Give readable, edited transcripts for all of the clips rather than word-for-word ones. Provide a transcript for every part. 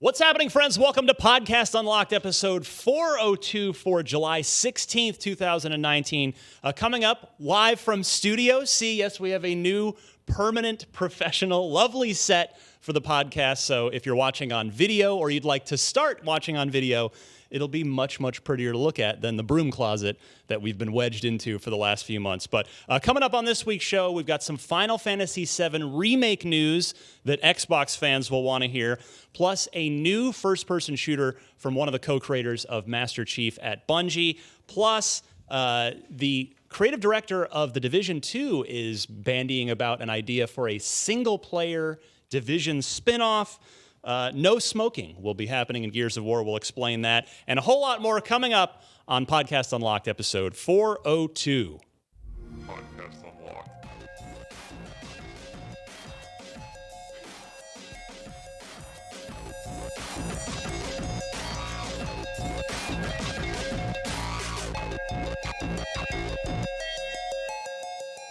What's happening, friends? Welcome to Podcast Unlocked, episode 402 for July 16th, 2019. Coming up live from Studio C. Yes, we have a new permanent, professional, lovely set for the podcast. So if you're watching on video or you'd like to start watching on video, it'll be much, much prettier to look at than the broom closet that we've been wedged into for the last few months. But coming up on this week's show, we've got some Final Fantasy VII Remake news that Xbox fans will want to hear, plus a new first-person shooter from one of the co-creators of Master Chief at Bungie, plus the creative director of The Division 2 is bandying about an idea for a single-player Division spinoff. No smoking will be happening in Gears of War. We'll explain that. And a whole lot more coming up on Podcast Unlocked, episode 402. Podcast Unlocked.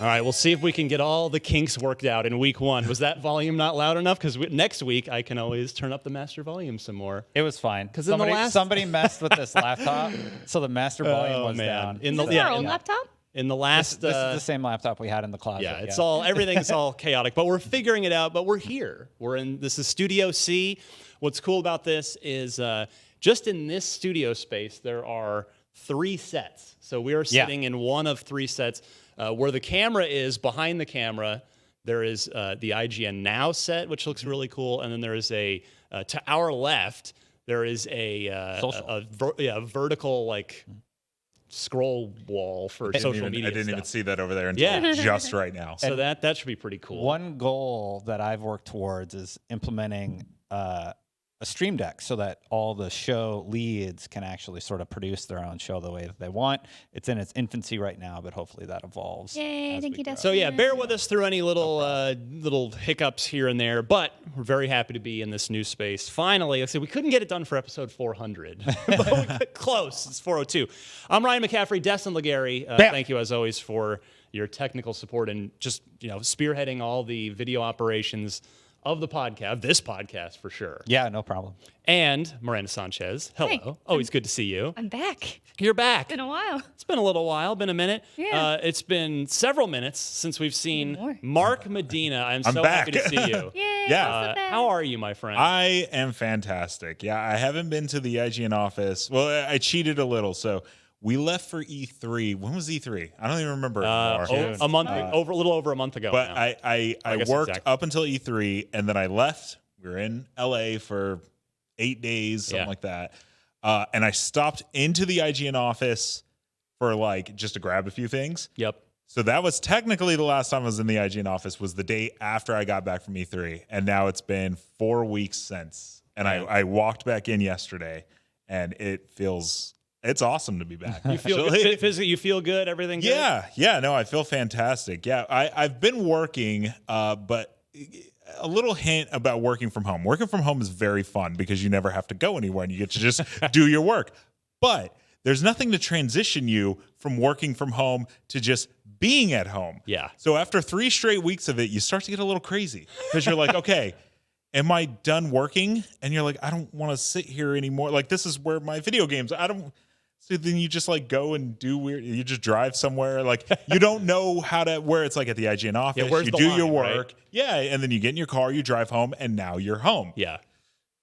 All right, we'll see if we can get all the kinks worked out in week one. Was that volume not loud enough? Because next week, I can always turn up the master volume some more. It was fine. Because somebody messed with this laptop, so the master volume was down. Is this our own laptop? In the last... This is the same laptop we had in the closet. Yeah, it's all everything's all chaotic, but we're figuring it out. But we're here. This is Studio C. What's cool about this is just in this studio space, there are 3 sets. So we are sitting in one of 3 sets. Where the camera is, behind the camera, there is the IGN Now set, which looks really cool. And then there is to our left, there is a vertical, like, scroll wall for social media I didn't stuff. even see that over there until just right now. So that should be pretty cool. One goal that I've worked towards is implementing a stream deck so that all the show leads can actually sort of produce their own show the way that they want. It's in its infancy right now, but hopefully that evolves. Yay, thank you, Dustin. So yeah, bear with us through any little hiccups here and there, but we're very happy to be in this new space. Finally, I said we couldn't get it done for episode 400, but we got close. It's 402. I'm Ryan McCaffrey, Destin Legary. Thank you as always for your technical support and just spearheading all the video operations of the podcast, of this podcast for sure. Yeah, no problem. And Miranda Sanchez. Hello. Hi. Always good to see you. I'm back. You're back. Been a while. It's been a little while, been a minute. Yeah. It's been several minutes since we've seen More. Mark Medina. I'm so back. happy to see you. Yay. Yeah. How are you, my friend? I am fantastic. Yeah, I haven't been to the IGN office. Well, I cheated a little. So we left for E3. When was E3? I don't even remember anymore. a month, a little over a month ago. But now. I guess worked exactly. up until E3, and then I left. We were in LA for 8 days, something like that. And I stopped into the IGN office for just to grab a few things. Yep. So that was technically the last time I was in the IGN office was the day after I got back from E3. And now it's been 4 weeks since. And I walked back in yesterday, and it's awesome to be back. You feel good physically? You feel good? Everything good? Yeah. No, I feel fantastic. Yeah, I've been working, but a little hint about working from home. Working from home is very fun because you never have to go anywhere and you get to just do your work. But there's nothing to transition you from working from home to just being at home. Yeah. So after 3 straight weeks of it, you start to get a little crazy because you're like, okay, am I done working? And you're like, I don't want to sit here anymore. Like, this is where my video games, so then you just go and do weird. You just drive somewhere. You don't know where it's at the IGN office. where's You the do line, your work. right? Yeah. And then you get in your car, you drive home, and now you're home. Yeah.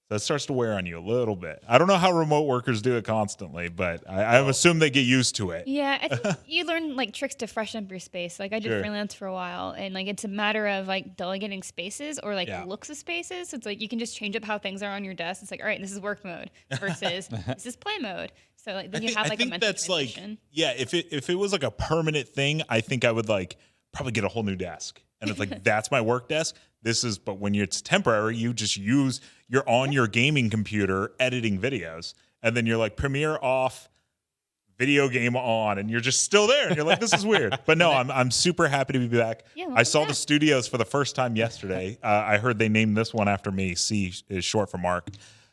So it starts to wear on you a little bit. I don't know how remote workers do it constantly, but I assume they get used to it. Yeah, I think you learn tricks to freshen up your space. I did freelance for a while, and it's a matter of delegating spaces or looks of spaces. So it's you can just change up how things are on your desk. It's all right, this is work mode versus this is play mode. So then you have I think a mental that's transition. if it was a permanent thing, I think I would probably get a whole new desk. And it's that's my work desk. But when it's temporary, you just you're on your gaming computer editing videos. And then you're Premiere off, video game on, and you're just still there. And you're this is weird. But no, I'm super happy to be back. Yeah, I saw the studios for the first time yesterday. I heard they named this one after me. C is short for Mark.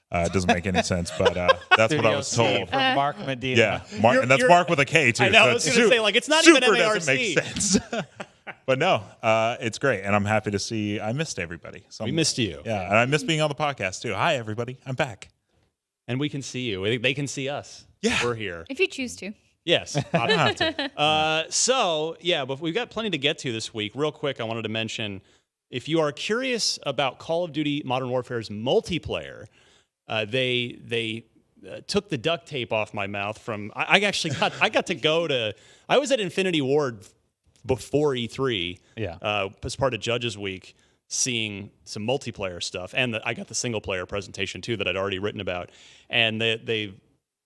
It doesn't make any sense, but that's what I was told. For Mark Medina. Yeah, and that's Mark with a K too. I know. So I was going to say, it's not even super MARC. doesn't make sense. But no, it's great, and I'm happy to see. I missed everybody. So We missed you. Yeah, and I missed being on the podcast too. Hi, everybody. I'm back. And we can see you. They can see us. Yeah. We're here. If you choose to. Yes. I don't have to. But we've got plenty to get to this week. Real quick, I wanted to mention, if you are curious about Call of Duty Modern Warfare's multiplayer, they took the duct tape off my mouth from. I got to go to. I was at Infinity Ward before E3. Yeah. As part of Judges Week, seeing some multiplayer stuff, and I got the single player presentation too that I'd already written about, and they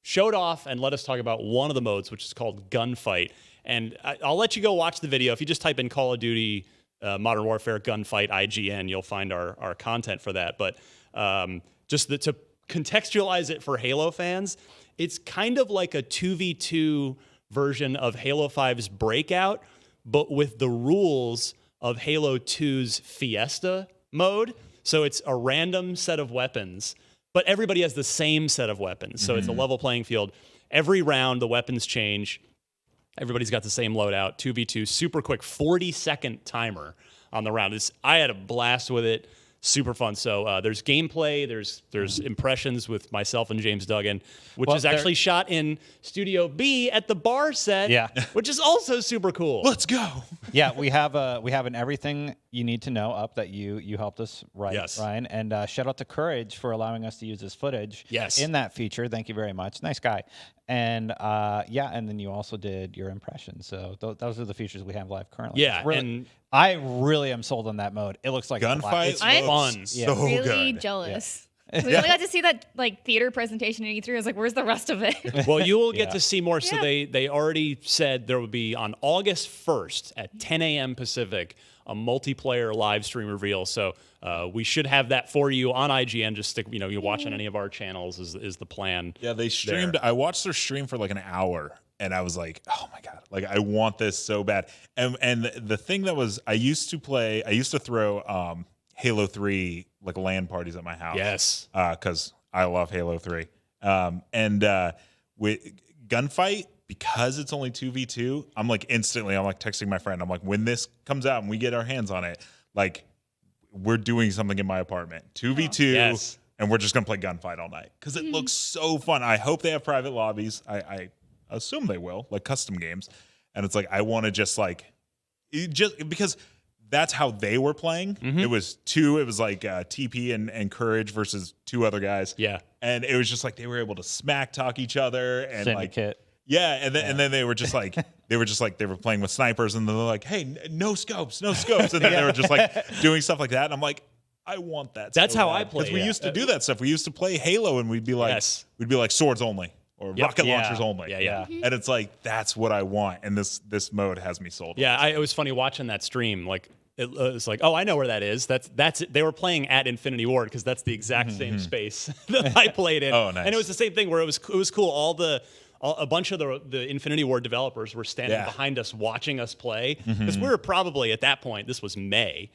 showed off and let us talk about one of the modes, which is called Gunfight. And I'll let you go watch the video. If you just type in Call of Duty Modern Warfare Gunfight IGN, you'll find our content for that. But to contextualize it for Halo fans, it's kind of like a 2v2 version of Halo 5's Breakout, but with the rules of Halo 2's Fiesta mode. So it's a random set of weapons, but everybody has the same set of weapons. So it's a level playing field. Every round, the weapons change. Everybody's got the same loadout, 2v2, super quick, 40-second timer on the round. I had a blast with it. Super fun. So there's gameplay, there's impressions with myself and James Duggan, which is actually shot in Studio B at the bar set, which is also super cool. Let's go. Yeah, we have an everything you need to know up that you helped us write, Ryan. And shout out to Courage for allowing us to use this footage in that feature. Thank you very much. Nice guy. And and then you also did your impressions. So those are the features we have live currently. Yeah, really, I really am sold on that mode. It looks like Gunfight. It's fun. So really good. jealous. Yeah. We only got to see that theater presentation in E3. I was like, where's the rest of it? Well, you will get to see more. So they already said there will be on August 1st at 10 a.m. Pacific a multiplayer live stream reveal. So we should have that for you on IGN. Just stick, you watch on any of our channels is the plan. Yeah, they streamed. I watched their stream for like an hour, and I was like, oh my god, like I want this so bad. And the thing that was, I used to throw Halo 3 like LAN parties at my house. Yes, because I love Halo 3. With Gunfight, because it's only 2v2, I'm like texting my friend. I'm like, when this comes out and we get our hands on it, like we're doing something in my apartment, 2v2, and we're just gonna play Gunfight all night because it looks so fun. I hope they have private lobbies. I assume they will, like custom games. And it's like I want to just because that's how they were playing. It was like TP and Courage versus two other guys. Yeah, and it was just like they were able to smack talk each other and Syndicate. And then they were just like they were playing with snipers, and they're like, hey, no scopes, and then they were just like doing stuff like that, and I'm like, I want that. That's so how bad. I play. Because we used to do that stuff. We used to play Halo, and we'd be like swords only or rocket launchers only. And it's like that's what I want, and this mode has me sold. Yeah, it was funny watching that stream. Like it was like, oh, I know where that is. That's it. They were playing at Infinity Ward because that's the exact same space that I played in. Oh, nice. And it was the same thing where it was cool. A bunch of the Infinity Ward developers were standing behind us watching us play because we were probably at that point, this was May,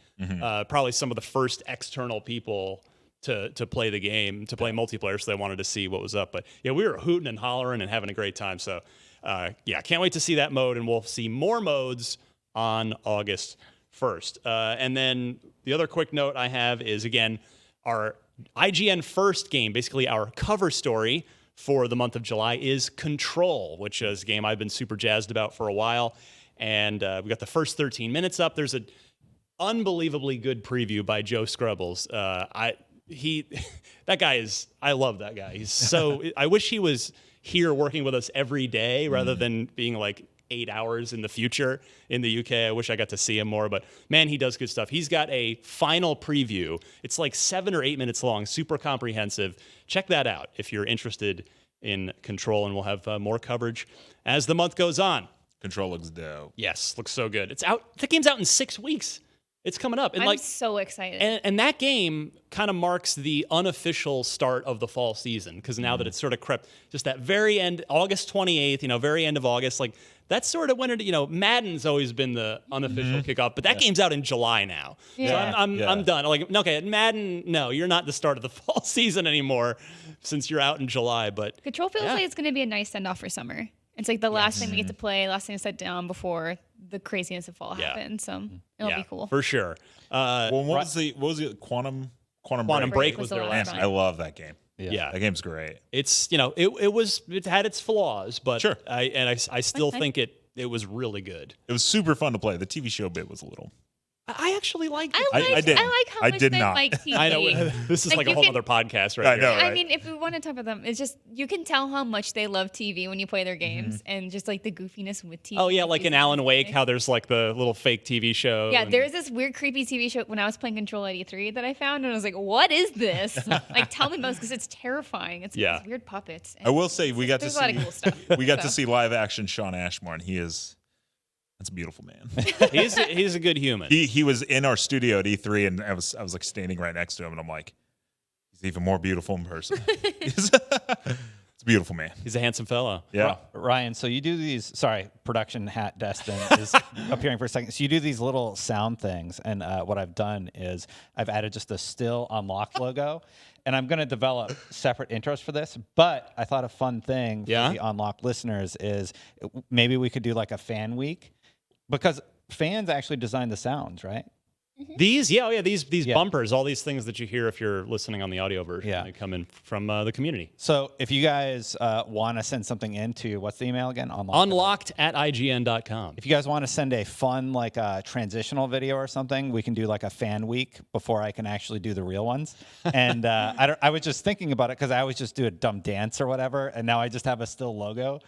probably some of the first external people to play the game, to play multiplayer, so they wanted to see what was up. But yeah, we were hooting and hollering and having a great time. So can't wait to see that mode, and we'll see more modes on August 1st. And then the other quick note I have is, again, our IGN first game, basically our cover story for the month of July, is Control, which is a game I've been super jazzed about for a while. And we got the first 13 minutes up. There's an unbelievably good preview by Joe Scrubbles. I love that guy. He's so, I wish he was here working with us every day rather than being like 8 hours in the future in the UK. I wish I got to see him more, but man, he does good stuff. He's got a final preview. It's like 7 or 8 minutes long, super comprehensive. Check that out if you're interested in Control, and we'll have more coverage as the month goes on. Control looks dope. Yes, looks so good. It's out. The game's out in 6 weeks. It's coming up. And I'm so excited. And that game kind of marks the unofficial start of the fall season, because now that it's sort of crept, just that very end, August 28th, very end of August, like that's sort of when it, Madden's always been the unofficial kickoff, but that game's out in July now. Yeah. So I'm done. Like, okay, Madden, no, you're not the start of the fall season anymore since you're out in July. But Control feels like it's going to be a nice send off for summer. It's like the last thing we get to play, last thing to set down before the craziness of fall happen. So it'll be cool. For sure. Well, what was the Quantum Break was their last game. I love that game. Yeah. That game's great. It's, it had its flaws, but Sure. I still think it was really good. It was super fun to play. The TV show bit was a little. I actually liked it. I didn't. I like how I much did they not. like TV. I know this is like a whole other podcast, right? I know. here. Right? I mean, if we want to talk about them, it's just you can tell how much they love TV when you play their games, and just like the goofiness with TV. Oh yeah, like in Alan Wake, how there's like the little fake TV show. Yeah, there's this weird, creepy TV show when I was playing Control 83 that I found, and I was like, "What is this? Like, tell me about this because it's terrifying. It's these weird puppets." I will say we got to there's a lot see of cool stuff. we got to see live action Sean Ashmore, and that's a beautiful man. he's a good human. He was in our studio at E3, and I was like standing right next to him, and I'm like, he's even more beautiful in person. It's a beautiful man. He's a handsome fellow. Yeah. Ryan, so you do these, production hat Destin is appearing for a second. So you do these little sound things. And what I've done is I've added just a still unlocked logo. And I'm going to develop separate intros for this. But I thought a fun thing for the unlocked listeners is maybe we could do like a fan week. Because fans actually design the sounds, right? These bumpers, all these things that you hear if you're listening on the audio version, they come in from the community. So if you guys want to send something into, what's the email again? Unlocked@ign.com. If you guys want to send a fun, like a transitional video or something, we can do like a fan week before I can actually do the real ones. And I was just thinking about it because I always just do a dumb dance or whatever. And now I just have a still logo.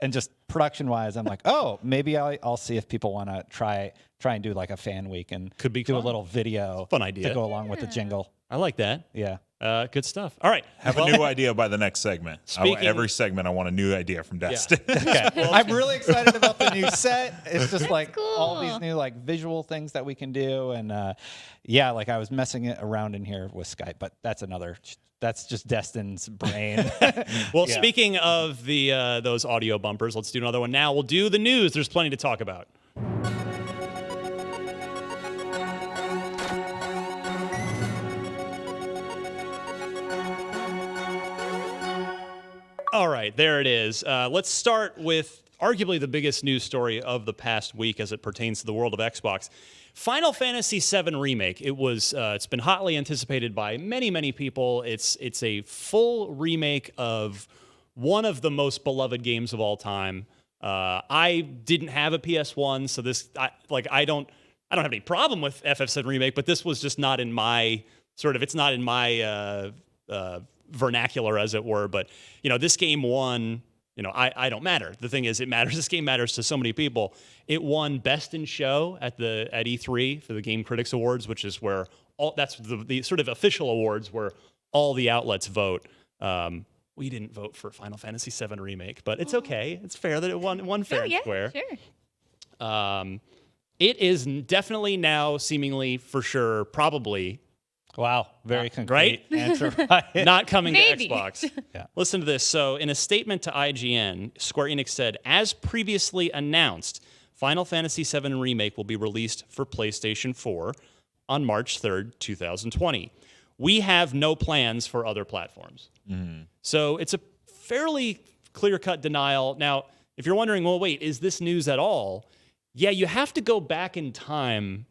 And just production-wise, I'm like, oh, maybe I'll see if people want to try and do like a fan week and could be do fun. A little video Fun idea. to go along with the jingle. I like that. Yeah. Good stuff. All right. Have a new idea by the next segment. Speaking- Every segment, I want a new idea from Destin. Okay. I'm really excited about the new set. It's just like cool. all these new like visual things that we can do. And like I was messing it around in here with Skype, but that's just Destin's brain. Well, speaking of the those audio bumpers, let's do another one now. We'll do the news. There's plenty to talk about. All right, there it is. Let's start with arguably the biggest news story of the past week as it pertains to the world of Xbox. Final Fantasy VII Remake. It's been hotly anticipated by many people. It's a full remake of one of the most beloved games of all time. I didn't have a PS1, so I don't have any problem with FF7 Remake, but this was just not in my it's not in my vernacular, as it were. But this game won. I don't matter. The thing is, it matters. This game matters to so many people. It won Best in Show at E3 for the Game Critics Awards, which is where that's the sort of official awards where all the outlets vote. We didn't vote for Final Fantasy VII Remake, but it's okay. It's fair that it won fair and square. Sure. It is definitely now, seemingly for sure, probably. Wow, very concrete answer. Not coming Maybe. to Xbox. Yeah. Listen to this. So, in a statement to IGN, Square Enix said, as previously announced, Final Fantasy VII Remake will be released for PlayStation 4 on March 3rd, 2020. We have no plans for other platforms. Mm-hmm. So, it's a fairly clear-cut denial. Now, if you're wondering, well, wait, is this news at all? Yeah, you have to go back in time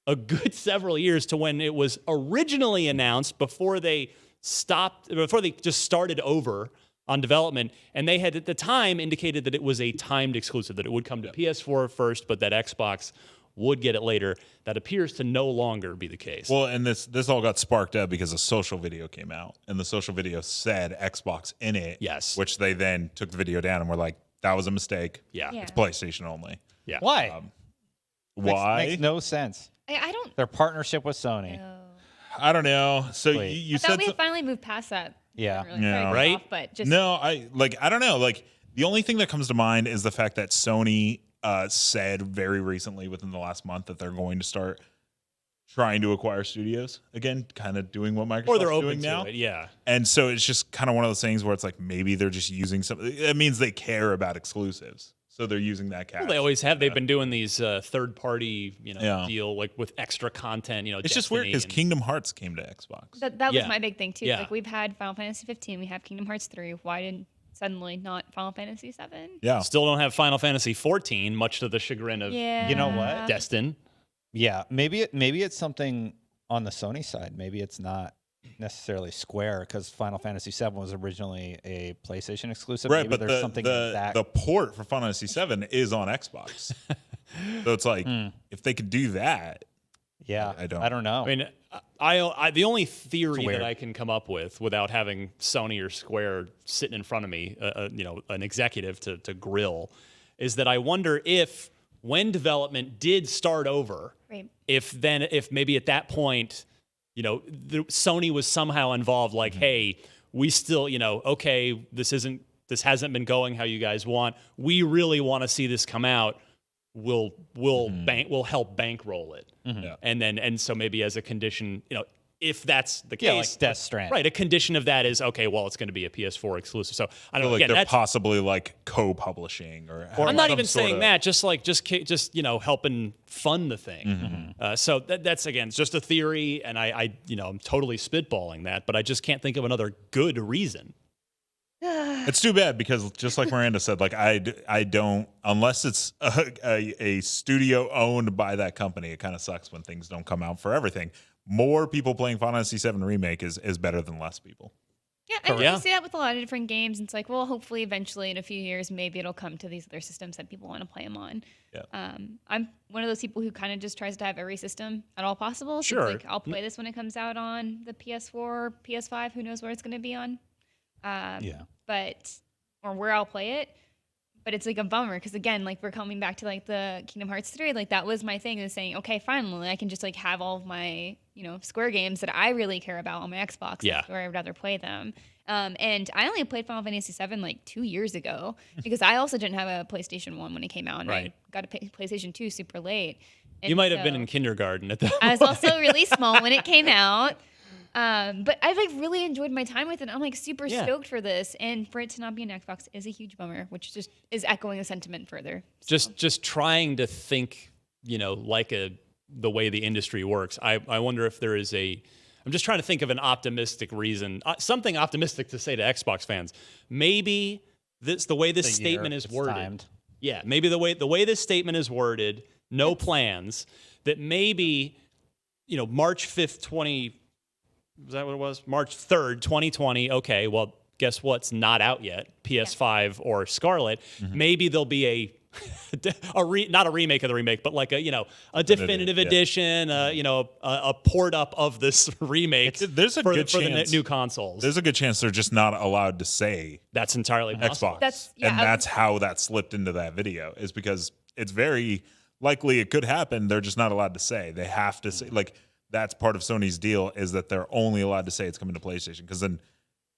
a good several years to when it was originally announced before they just started over on development. And they had at the time indicated that it was a timed exclusive, that it would come to PS4 first, but that Xbox would get it later. That appears to no longer be the case. Well, and this all got sparked up because a social video came out, and the social video said Xbox in it. Yes. Which they then took the video down and were like, that was a mistake. Yeah. It's PlayStation only. Yeah. Why? Why? Makes no sense. I don't. Their partnership with Sony. I don't know. So Wait. you I thought said we had finally moved past that. Yeah. Really Yeah. Right? off, but just no. I don't know. Like the only thing that comes to mind is the fact that Sony said very recently, within the last month, that they're going to start trying to acquire studios again, kind of doing what Microsoft's Or they're open doing to now. it, yeah. And so it's just kind of one of those things where it's like maybe they're just using something. It means they care about exclusives, so they're using that cash. Well, they always have. They've been doing these third-party, Yeah. deal like with extra content. It's just weird because Kingdom Hearts came to Xbox. that was Yeah. my big thing too. Yeah. Like we've had Final Fantasy 15, we have Kingdom Hearts 3. Why didn't suddenly not Final Fantasy VII. Yeah. Still don't have Final Fantasy XIV, much to the chagrin of Yeah. You know what? Destin. Yeah, maybe it's something on the Sony side. Maybe it's not necessarily Square because Final Fantasy VII was originally a PlayStation exclusive. Right, Maybe but there's something in that. the port for Final Fantasy VII is on Xbox. So it's like, if they could do that, yeah, I don't. I don't know. I mean, I the only theory weird. that I can come up with without having Sony or Square sitting in front of me, an executive to grill, is that I wonder if when development did start over, Right. if maybe at that point, Sony was somehow involved, like, hey, we still, okay, this hasn't been going how you guys want. We really want to see this come out. We'll help bankroll it. Yeah. And so maybe as a condition, if that's the case, Yeah, like Death Stranding. right? A condition of that is okay. Well, it's going to be a PS4 exclusive. So I I don't feel know. like Again, they're that's, possibly like co-publishing or I'm not some even sort saying of- that. Just helping fund the thing. So that's again, it's just a theory, and I'm totally spitballing that, but I just can't think of another good reason. It's too bad because just like Miranda said, like I don't, unless it's a studio owned by that company, it kind of sucks when things don't come out for everything. More people playing Final Fantasy VII Remake is better than less people. Yeah, I think Yeah. you see that with a lot of different games. It's like, well, hopefully, eventually, in a few years, maybe it'll come to these other systems that people want to play them on. Yeah. I'm one of those people who kind of just tries to have every system at all possible. So Sure. It's like, I'll play this when it comes out on the PS4, PS5. Who knows where it's going to be on? Yeah. Or where I'll play it. But it's like a bummer because again, like we're coming back to like the Kingdom Hearts 3. Like that was my thing, is saying, okay, finally, I can just like have all of my Square games that I really care about on my Xbox. Yeah. Where I would rather play them. And I only played Final Fantasy VII like 2 years ago because I also didn't have a PlayStation 1 when it came out, and Right. I got a PlayStation 2 super late. And You might have been so in kindergarten at the. I was also really small when it came out. But I've like really enjoyed my time with it. I'm like super Yeah. stoked for this, and for it to not be an Xbox is a huge bummer, which just is echoing the sentiment further. So, just trying to think, like the way the industry works. I wonder if there is I'm just trying to think of an optimistic reason, something optimistic to say to Xbox fans. Maybe the way this The year statement is it's worded. timed. Yeah, maybe the way this statement is worded, no plans, that maybe, March 5th, was that what it was? March 3rd, 2020. Okay, well, guess what's not out yet? PS5 or Scarlet. Maybe there'll be not a remake of the remake, but like a definitive yeah. edition, a port up of this remake There's a for good the chance- new consoles. There's a good chance they're just not allowed to say That's entirely possible. Xbox. yeah, and I- that's how that slipped into that video, is because it's very likely it could happen. They're just not allowed to say. They have to say, like, that's part of Sony's deal, is that they're only allowed to say it's coming to PlayStation, because then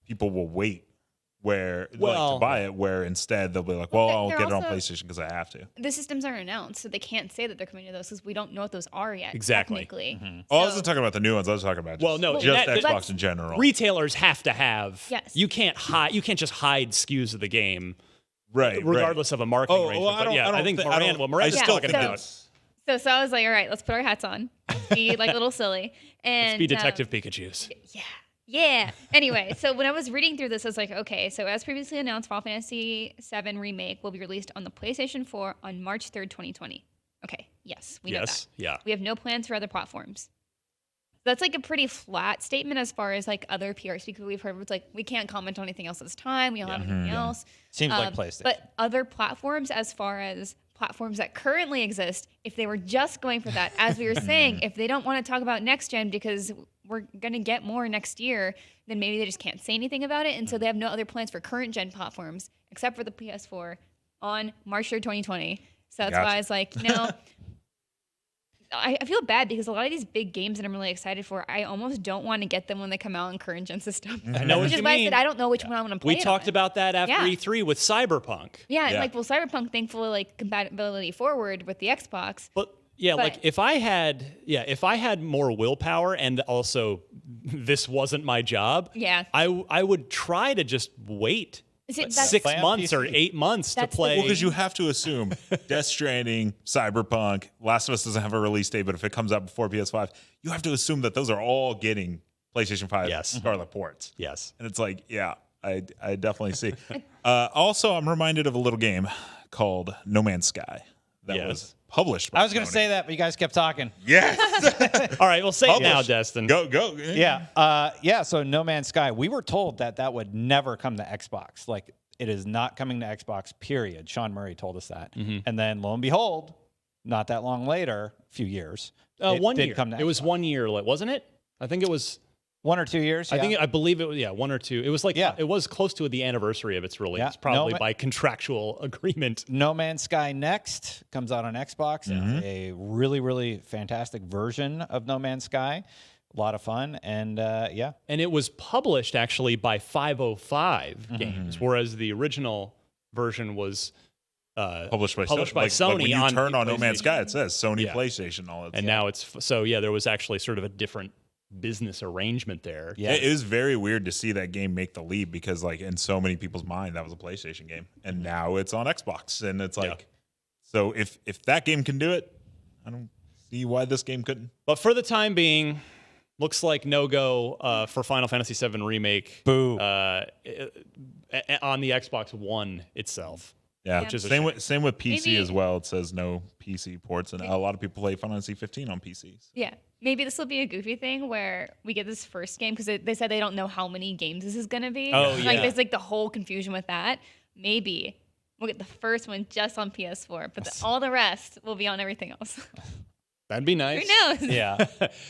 people will wait to buy it, where instead they'll be like, well, I'll they're get it on also- PlayStation because I have to. the systems aren't announced, so they can't say that they're coming to those because we don't know what those are yet. Exactly. Technically. Oh, I wasn't talking about the new ones. I was talking about Well, no, just that- Xbox that's- in general. Retailers have to have. Yes. You can't hide. You can't just hide SKUs of the game, right. regardless of a marketing arrangement. But yeah, I think Miranda's I still talking think about. it's- So I was like, all right, let's put our hats on, be like a little silly, and Be Detective Pikachu's. Yeah. Anyway, so when I was reading through this, I was like, okay, so as previously announced, Final Fantasy VII Remake will be released on the PlayStation 4 on March 3rd, 2020. Okay, yes, we know Yes. that. Yeah. We have no plans for other platforms. That's like a pretty flat statement as far as like other PR speakers we've heard. It's like, we can't comment on anything else at this time. We don't have anything else. Seems like PlayStation. But other platforms, as far as platforms that currently exist, if they were just going for that, as we were saying, if they don't want to talk about next gen because we're going to get more next year, then maybe they just can't say anything about it. And so they have no other plans for current gen platforms except for the PS4 on March 3rd, 2020. So that's why I was like, I feel bad because a lot of these big games that I'm really excited for, I almost don't want to get them when they come out in current gen systems. I know what Which is you why I mean. said I don't know which one I want to play. We it talked on. about that after Yeah. E3 with Cyberpunk. Yeah, and Yeah. like, well, Cyberpunk, thankfully, like compatibility forward with the Xbox. But yeah, But- like if I had more willpower and also this wasn't my job, Yeah. I would try to just wait See, that's- 6 Play on months or PC. 8 months to That's the- play. Well, because you have to assume Death Stranding, Cyberpunk, Last of Us doesn't have a release date, but if it comes out before PS5, you have to assume that those are all getting PlayStation 5 Yes. Scarlet ports. Yes. And it's like, yeah, I definitely see. Also, I'm reminded of a little game called No Man's Sky that was published by I was going to say that, but you guys kept talking. Yes. All right, well, say it now, Destin. Go. Yeah. So No Man's Sky, we were told that would never come to Xbox. Like, it is not coming to Xbox, period. Sean Murray told us that. And then lo and behold, not that long later, a few years, it 1 did year. come to It was Xbox. 1 year, wasn't it? I think it was 1 or 2 years. I believe it was 1 or 2. It was like Yeah. it was close to the anniversary of its release, Yeah. probably No, by contractual agreement. No Man's Sky Next comes out on Xbox. It's a really, really fantastic version of No Man's Sky. A lot of fun, and And it was published actually by 505 Games, whereas the original version was Published by Published Sony. by Sony When you on turn on No Man's PlayStation. Sky, it says Sony Yeah. PlayStation. All that. and now it's there was actually sort of a different business arrangement there. Yeah. It is very weird to see that game make the leap because, like, in so many people's mind, that was a PlayStation game, and now it's on Xbox, and it's like, so if that game can do it, I don't see why this game couldn't. But for the time being, looks like no-go for Final Fantasy VII Remake. Boo. On the Xbox One itself. Yeah, Which is a same with PC Maybe- as well. It says no PC ports, and a lot of people play Final Fantasy 15 on PCs. Yeah. Maybe this will be a goofy thing where we get this first game because they said they don't know how many games this is going to be. Oh, Like, yeah. there's like the whole confusion with that. Maybe we'll get the first one just on PS4, but all the rest will be on everything else. That'd be nice. Who knows? Yeah.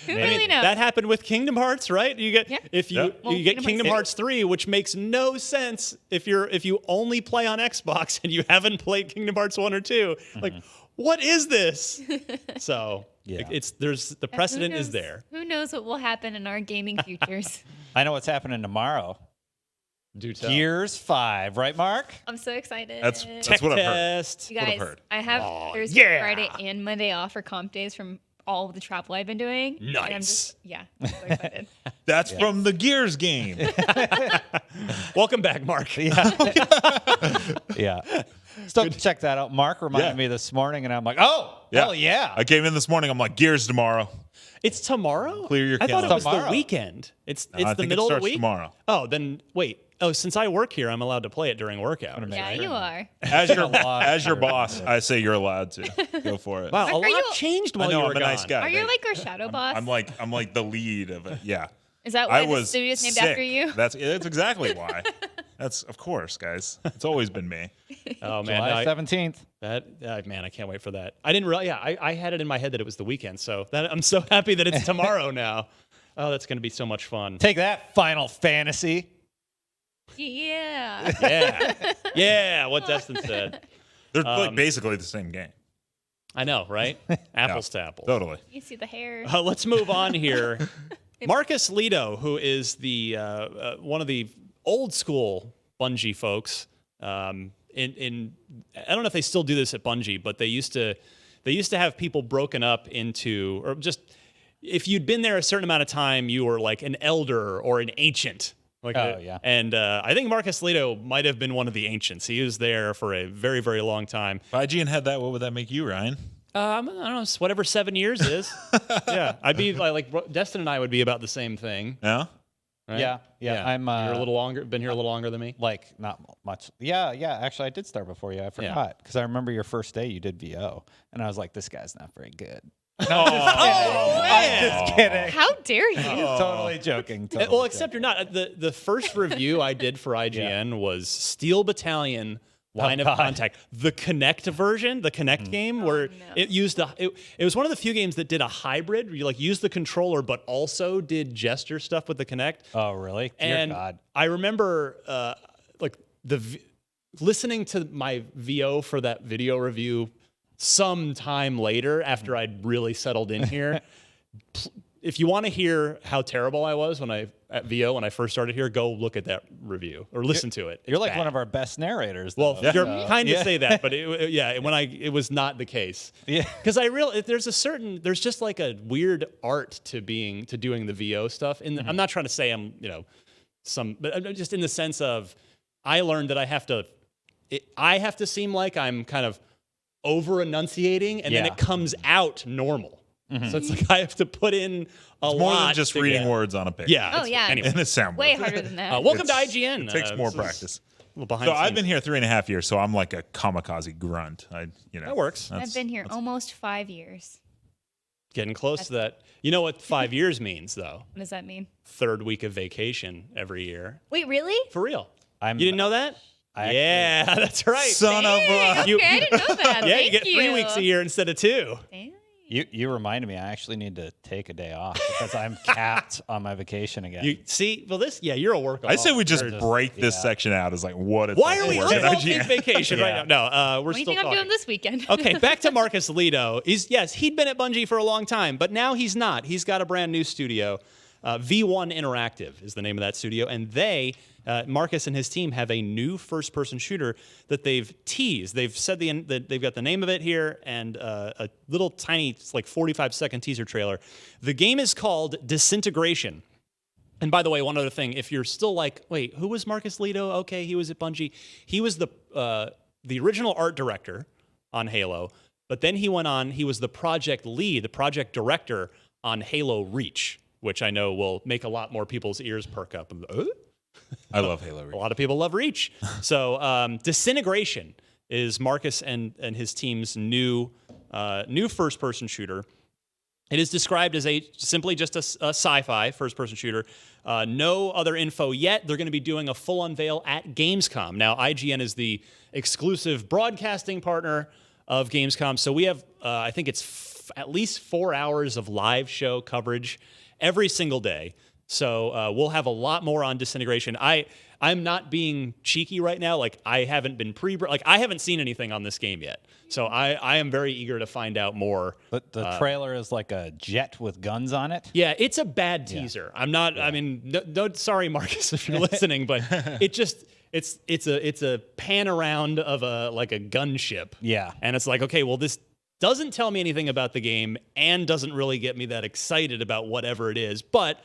Who really knows? That happened with Kingdom Hearts, right? You get Yeah. if you Yeah. you get Kingdom Kingdom Hearts Hearts 3, which makes no sense if you only play on Xbox and you haven't played Kingdom Hearts 1 or 2. Like, what is this? So Yeah. there's the precedent is there. Who knows what will happen in our gaming futures? I know what's happening tomorrow. Do tell. Gears 5, right, Mark? I'm so excited. That's Tech what I've heard. test. You what I've guys, heard. I have Thursday, yeah. Friday, and Monday off for comp days from all of the travel I've been doing. And I'm Nice. I'm so excited. That's from the Gears game. Welcome back, Mark. Yeah. Still check that out. Mark reminded Yeah. me this morning, and I'm like, oh, hell yeah. I came in this morning. I'm like, Gears tomorrow. It's tomorrow? Clear your I thought it calendar. was the Tomorrow. weekend. It's I the think middle it of the starts week. tomorrow. Oh, then wait. Oh, since I work here, I'm allowed to play it during work hours. Yeah, you are. As your lot as your for- boss, I say you're allowed to go for it. Wow, a Are lot you- changed I while know you were I'm a nice gone. guy. Are you like our shadow boss? I'm like the lead of it. Yeah. Is that I why the was studio's named sick. after you? That's exactly why. That's of course, guys. It's always been me. Oh man, July 17th. man, I can't wait for that. I didn't realize. Yeah, I had it in my head that it was the weekend. So I'm so happy that it's tomorrow now. Oh, that's going to be so much fun. Take that, Final Fantasy. Yeah. Yeah, yeah. What Destin said. They're like basically the same game. I know, right? Apples to apples. Totally. You see the hair. Let's move on here. Marcus Leto, who is the one of the old school Bungie folks. I don't know if they still do this at Bungie, but they used to have people broken up into, or just if you'd been there a certain amount of time, you were like an elder or an ancient. Like yeah. And I think Marcus Leto might have been one of the ancients. He was there for a very, very long time. If IGN had that, what would that make you, Ryan? I don't know, whatever 7 years is. Yeah, I'd be like Destin and I would be about the same thing. Yeah. Right? Yeah. I'm You're a little longer. Been here a little longer than me. like not much. Yeah. Actually, I did start before you. I forgot because I remember your first day you did VO, and I was like, this guy's not very good. No, I'm just kidding. How dare you? Totally joking. Totally Well, except you're not. The first review I did for IGN was Steel Battalion Line of Contact, the Connect version, the Connect game, where it used it was one of the few games that did a hybrid where you like used the controller but also did gesture stuff with the Connect. Oh, really? Dear And God. I remember like listening to my VO for that video review some time later after I'd really settled in here. If you want to hear how terrible I was at VO when I first started here, go look at that review or listen to it. You're It's like bad. one of our best narrators. Well, though. you're kind to say that, but it was not the case. Yeah. Because there's just like a weird art to doing the VO stuff. And I'm not trying to say I'm, but I'm just in the sense of I learned that I have to seem like I'm kind of over enunciating and then Yeah. it comes out normal. So it's like I have to put in a lot. More than just to reading get. words on a page. Yeah. Oh, yeah. Anyway. In a soundboard. Way harder than that. Welcome to IGN. It takes more this is practice. a little behind So the I've scenes. been here 3.5 years, so I'm like a kamikaze grunt. That works. I've been here almost 5 years. Getting close to that. You know what 5 years means, though? What does that mean? Third week of vacation every year. Wait, really? For real. I'm- You didn't know that? I Yeah, that's right. Son of Dang, a. okay, I didn't know that. Yeah, Thank you get 3 weeks a year instead of 2. Dang. You reminded me. I actually need to take a day off because I'm capped on my vacation again. You see, well, you're a workaholic. I say we just You're just- break this yeah. section out as like what it's Why like are we to on work at full IGN. vacation right Yeah. now? No, we're What do you still think I'm talking. doing this weekend? Okay, back to Marcus Leto. Yes, he'd been at Bungie for a long time, but now he's not. He's got a brand new studio. V1 Interactive is the name of that studio, and Marcus and his team have a new first-person shooter that they've teased. They've said that they've got the name of it here and a little tiny, it's like 45-second teaser trailer. The game is called Disintegration. And by the way, one other thing, if you're still like, wait, who was Marcus Leto? Okay, he was at Bungie. He was the original art director on Halo, but then he was the project lead, the project director on Halo Reach, which I know will make a lot more people's ears perk up. I love Halo Reach. A lot of people love Reach. So Disintegration is Marcus and his team's new first-person shooter. It is described as simply just a sci-fi first-person shooter. No other info yet. They're going to be doing a full unveil at Gamescom. Now, IGN is the exclusive broadcasting partner of Gamescom, so we have, I think it's at least 4 hours of live show coverage every single day. So we'll have a lot more on Disintegration. I'm not being cheeky right now. Like I haven't been I haven't seen anything on this game yet. So I am very eager to find out more. But the trailer is like a jet with guns on it. Yeah, it's a bad teaser. I'm not. Yeah. I mean, no, sorry, Marcus, if you're listening, but it's a pan around of a gunship. Yeah, and it's like, okay, well, this doesn't tell me anything about the game and doesn't really get me that excited about whatever it is, but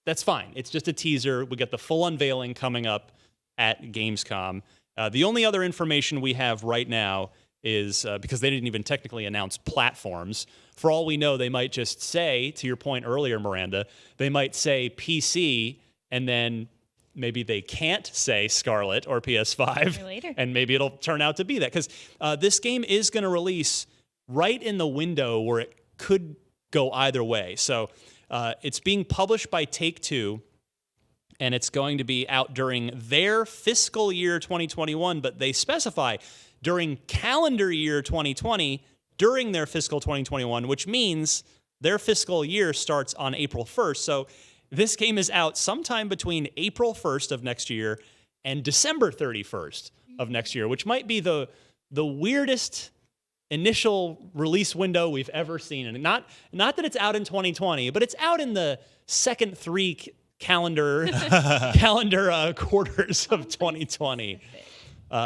that's fine. It's just a teaser. We got the full unveiling coming up at Gamescom. The only other information we have right now is because they didn't even technically announce platforms. For all we know, they might just say, to your point earlier, Miranda, they might say PC and then maybe they can't say Scarlet or PS5, later. And maybe it'll turn out to be that. Because this game is going to release right in the window where it could go either way. So it's being published by Take-Two, and it's going to be out during their fiscal year 2021, but they specify during calendar year 2020, during their fiscal 2021, which means their fiscal year starts on April 1st. So this game is out sometime between April 1st of next year and December 31st of next year, which might be the weirdest initial release window we've ever seen. And not that it's out in 2020, but it's out in the second 3 calendar quarters of 2020.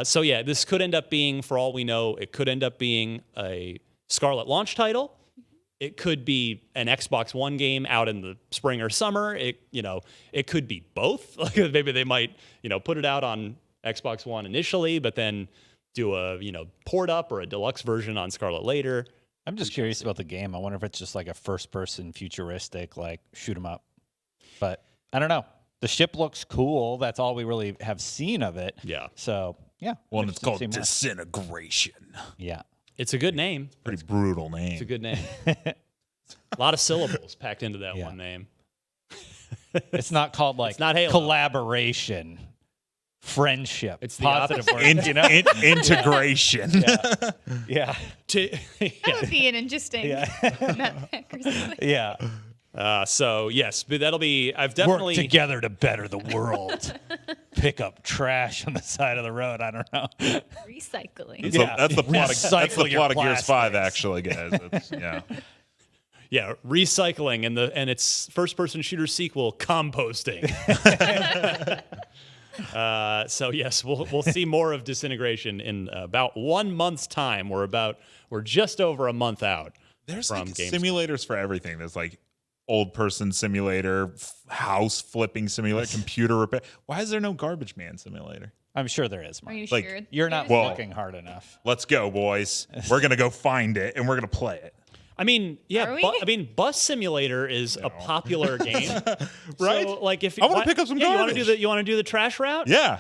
So yeah, this could end up being, for all we know, it could end up being a Scarlet launch title. It could be an Xbox One game out in the spring or summer. It could be both. Like maybe they might, put it out on Xbox One initially, but then do a, port up or a deluxe version on Scarlet later. I'm just curious about the game. I wonder if it's just like a first-person futuristic, like shoot 'em up. But I don't know. The ship looks cool. That's all we really have seen of it. Yeah. So yeah. Well, and it's called see more. Disintegration. Yeah. It's a good name. Pretty brutal name. It's a good name. A lot of syllables packed into that Yeah. one name. It's not called like It's not Halo. collaboration, friendship. It's the positive opposite. words, Integration. Yeah. That would be an interesting map pack or something. Yeah. So yes, but that'll be. I've Work definitely together to better the world. Pick up trash on the side of the road. I don't know. Recycling. So that's the plot. That's the Recycle your plot of Gears 5, plastics. actually, guys. Yeah, recycling and its first-person shooter sequel, composting. So yes, we'll see more of Disintegration in about 1 month's time. We're just over a month out. There's from like Gamescom. simulators for everything. There's like old person simulator, house flipping simulator, computer repair. Why is there no garbage man simulator? I'm sure there is. Are Mark. you Like, sure? You're not Well- looking hard enough. Let's go, boys. We're gonna go find it and we're gonna play it. I mean, yeah. Are we? Bus Simulator is a popular game, Right? So, like, if I wanna pick up some you want garbage. to do the trash route, Yeah.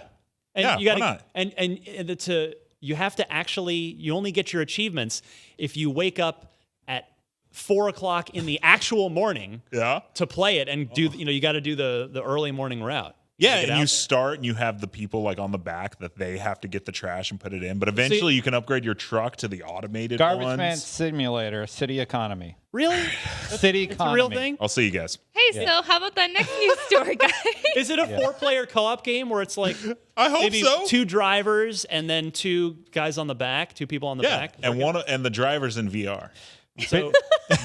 and yeah, you got why not? you have to actually you only get your achievements if you wake up at 4 o'clock in the actual morning Yeah. to play it and do you got to do the early morning route. Yeah, to get and out you there. start and you have the people like on the back that they have to get the trash and put it in. But eventually you can upgrade your truck to the automated Garbage ones. Man Simulator, City Economy. Really? City It's a Economy. real thing? I'll see you guys. Hey, so how about that next news story, guys? Is it a 4-player co-op game where it's like I hope maybe so. 2 drivers and then 2 guys on the back, 2 people on the Yeah, back? and the driver's in VR. So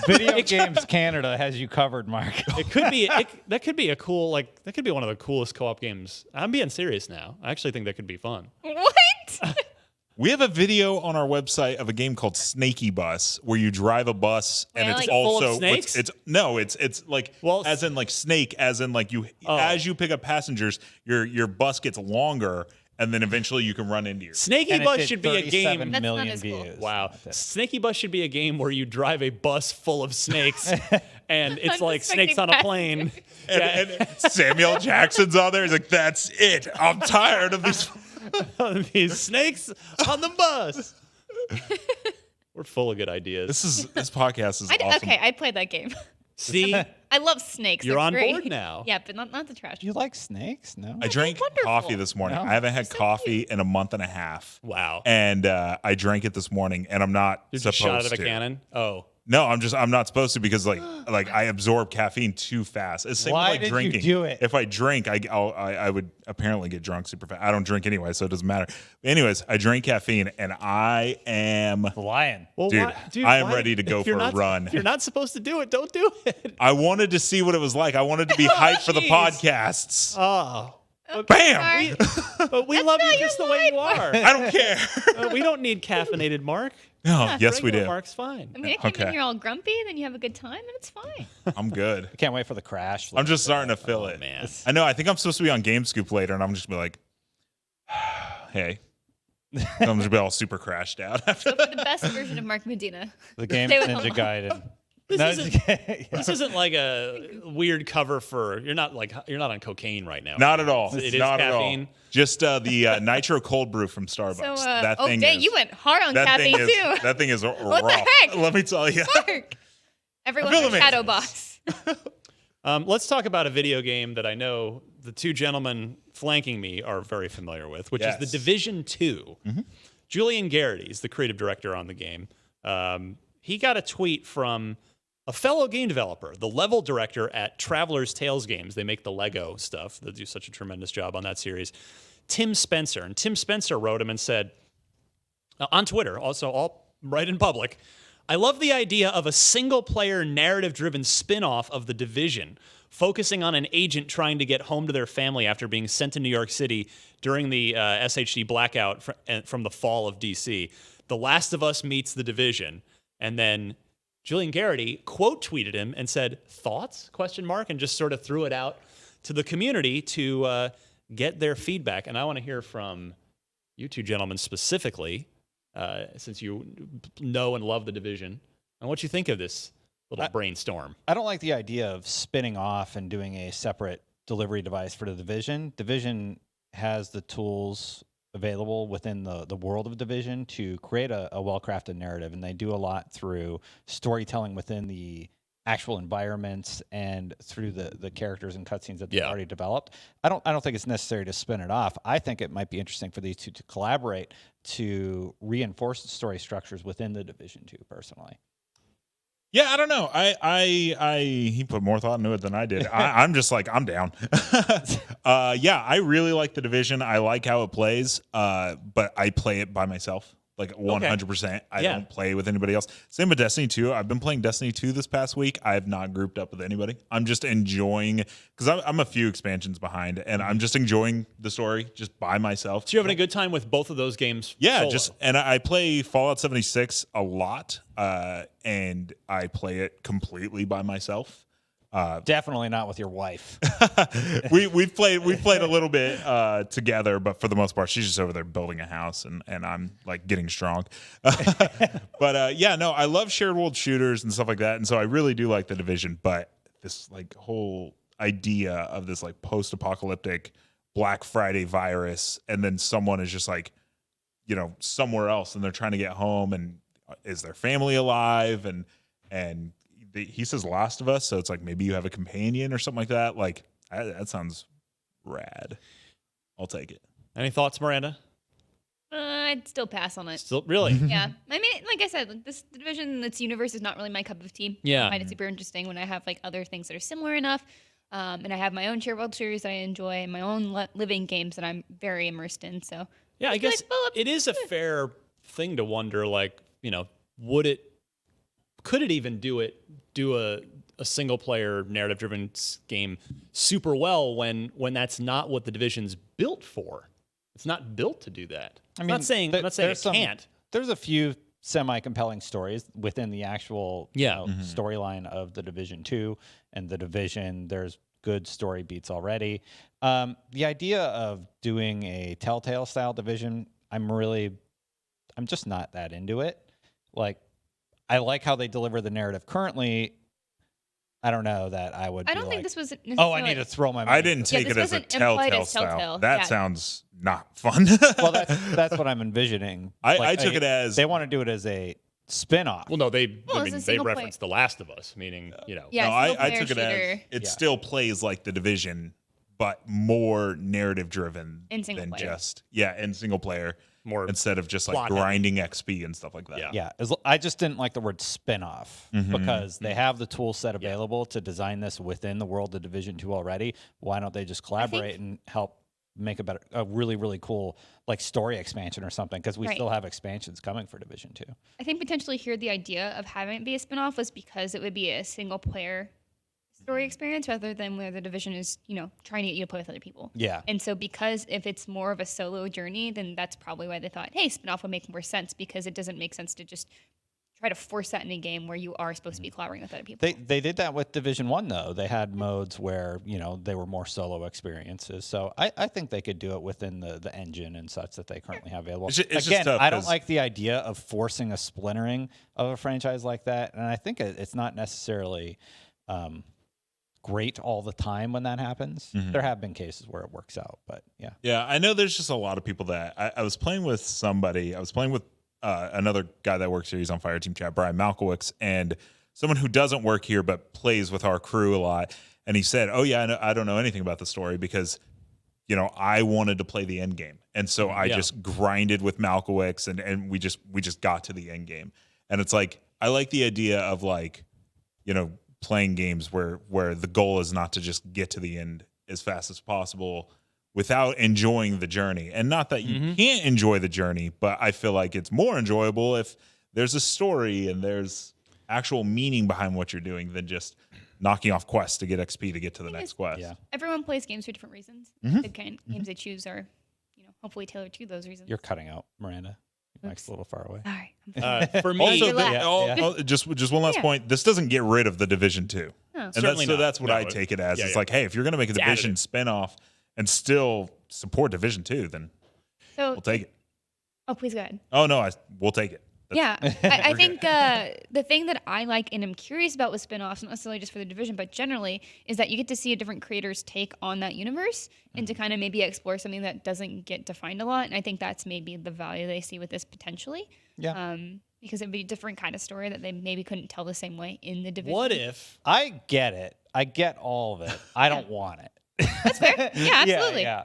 Video Games Canada has you covered, Mark. it could be that could be a cool that could be one of the coolest co-op games. I'm being serious now. I actually think that could be fun. What? We have a video on our website of a game called Snaky Bus, where you drive a bus and Wait, it's like- full of also snakes? it's like Well, as in like snake, as in like you Oh. as you pick up passengers, your bus gets longer, and then eventually you can run into your. Snaky And it Bus did should be a 37 game. That's not million as cool. views. Wow. Snaky Bus should be a game where you drive a bus full of snakes and it's like Unsuspecting snakes on a plane. And Samuel Jackson's on there. He's like, "That's it. I'm tired of these." These snakes on the bus. We're full of good ideas. This podcast is awesome. Okay, I played that game. See, I love snakes. You're They're on great. board now. Yeah, but not the trash. You like snakes? No. I drank wonderful. coffee this morning. No. I haven't had coffee in a month and a half. wow. And I drank it this morning, and I'm not You just supposed shot out of a to. cannon. Oh, No, I'm not supposed to because like I absorb caffeine too fast. It's the same Why with like did you drinking. do it? If I drink, I would apparently get drunk super fast. I don't drink anyway, so it doesn't matter. Anyways, I drink caffeine, and I am. Lion. well, Dude, I am why- ready to go if you're for a not- run. If you're not supposed to do it, don't do it. I wanted to see what it was like. I wanted to be hyped for the jeez. podcasts. Oh, Bam! Sorry. but we love you not just the your way you line, are. I don't care. We don't need caffeinated Mark. No, yes, we Regular do. Mark's fine. I mean, it came Okay. in, you're all grumpy, then you have a good time, and it's fine. I'm good. I can't wait for the crash. I'm just starting to feel it. Man, I know. I think I'm supposed to be on Game Scoop later, and I'm just gonna be like, "Hey," I'm just be all super crashed out. Go for the best version of Mark Medina. the game's Stay with Ninja him. Gaiden. This No, isn't- yeah. this isn't like a weird cover for you're not on cocaine right now. Not at all. It is Not caffeine. at all. Just the nitro cold brew from Starbucks. So, that oh, thing dang, is, you went hard on that caffeine thing is, too. That thing is the raw. heck? Let me tell you. Mark. Everyone feel for amazing. Shadow Box. Let's talk about a video game that I know the 2 gentlemen flanking me are very familiar with, which is Yes. The Division 2. Julian Garrity is the creative director on the game. He got a tweet from a fellow game developer, the level director at Traveler's Tales Games. They make the Lego stuff. They do such a tremendous job on that series. Tim Spencer. And Tim Spencer wrote him and said, on Twitter, also all right in public, I love the idea of a single-player narrative-driven spin-off of The Division, focusing on an agent trying to get home to their family after being sent to New York City during the SHD blackout from the fall of DC. The Last of Us meets The Division. And then Julian Garrity quote tweeted him and said, "Thoughts?" ? And just sort of threw it out to the community to get their feedback. And I want to hear from you 2 gentlemen specifically, since you know and love The Division, and what you think of this little brainstorm. I don't like the idea of spinning off and doing a separate delivery device for the Division. Division has the tools available within the world of Division to create a well-crafted narrative, and they do a lot through storytelling within the actual environments and through the characters and cutscenes that they've already developed. I don't think it's necessary to spin it off. I think it might be interesting for these 2 to collaborate to reinforce the story structures within the Division 2 personally. Yeah, I don't know. He put more thought into it than I did. I'm just like, I'm down. Yeah, I really like The Division. I like how it plays, but I play it by myself. Like 100%. I don't play with anybody else. Same with Destiny 2. I've been playing Destiny 2 this past week. I have not grouped up with anybody. I'm just enjoying, because I'm a few expansions behind, and I'm just enjoying the story just by myself. So you having a good time with both of those games? Yeah, solo? and I play Fallout 76 a lot, and I play it completely by myself. Definitely not with your wife. We've played a little bit together, but for the most part, she's just over there building a house, and I'm like getting strong. But yeah, no, I love shared world shooters and stuff like that, and so I really do like The Division. But this like whole idea of this like post-apocalyptic Black Friday virus, and then someone is just like, you know, somewhere else, and they're trying to get home, and is their family alive, and he says Last of Us, so it's like maybe you have a companion or something like that. Like that sounds rad. I'll take it. Any thoughts, Miranda? I'd still pass on it. Still, really? Yeah. I mean, like I said, this Division, this universe is not really my cup of tea. Yeah. I find it super interesting when I have like other things that are similar enough. And I have my own shared world series that I enjoy and my own living games that I'm very immersed in. So yeah, I guess it is a fair thing to wonder, like, you know, could it even do a single player narrative driven game super well when that's not what The Division's built for? It's not built to do that. I'm not saying it can't. There's a few semi-compelling stories within the actual storyline of The Division 2 and The Division. There's good story beats already. The idea of doing a Telltale style Division, I'm just not that into it. Like, I like how they deliver the narrative currently. I don't know that I would. I don't think this was. Oh, I need to throw my. I didn't take it as a Telltale style. That sounds not fun. Well, that's what I'm envisioning. I took it as they want to do it as a spin-off. Well, no, they referenced The Last of Us, meaning, you know. Yeah, no, I took it as it still plays like The Division, but more narrative driven than just in single player. More instead of just like grinding XP and stuff like that. Yeah. I just didn't like the word spin-off because they have the tool set available to design this within the world of Division 2 already. Why don't they just collaborate and help make a really, really cool like story expansion or something? Because we still have expansions coming for Division 2. I think potentially here the idea of having it be a spin-off was because it would be a single player story experience rather than where The Division is, you know, trying to get you to play with other people. Yeah. And so because if it's more of a solo journey, then that's probably why they thought, hey, spin-off would make more sense, because it doesn't make sense to just try to force that in a game where you are supposed to be collaborating with other people. They did that with Division 1, though. They had modes where, you know, they were more solo experiences. So I think they could do it within the engine and such that they currently have available. It's just tough, I don't like the idea of forcing a splintering of a franchise like that. And I think it's not necessarily great all the time when that happens. There have been cases where it works out, but yeah. Yeah, I know there's just a lot of people that I was playing with somebody. I was playing with another guy that works here. He's on Fire Team Chat, Brian Malkowicz, and someone who doesn't work here but plays with our crew a lot. And he said, "Oh yeah, I don't know anything about the story because, you know, I wanted to play the end game, and so I just grinded with Malkowicz, and we just got to the end game." And it's like, I like the idea of, like, you know, playing games where the goal is not to just get to the end as fast as possible without enjoying the journey. And not that you can't enjoy the journey, but I feel like it's more enjoyable if there's a story and there's actual meaning behind what you're doing than just knocking off quests to get XP to get to the next quest. Yeah. Everyone plays games for different reasons. The kind of games they choose are, you know, hopefully tailored to those reasons. You're cutting out, Miranda. Your mic's a little far away. Sorry. For me, also, just one last point. This doesn't get rid of the Division 2. No. And Certainly that's what not. I take it as. Yeah, It's yeah. like, hey, if you're going to make a Division spinoff and still support Division 2, then we'll take it. Oh, please go ahead. Oh, no, we'll take it. I think the thing that I like and am curious about with spin-offs, not necessarily just for The Division, but generally, is that you get to see a different creator's take on that universe and to kind of maybe explore something that doesn't get defined a lot. And I think that's maybe the value they see with this potentially. Yeah. Because it'd be a different kind of story that they maybe couldn't tell the same way in The Division. what if I get it. I get all of it. I don't want it. That's fair. Yeah, absolutely. Yeah.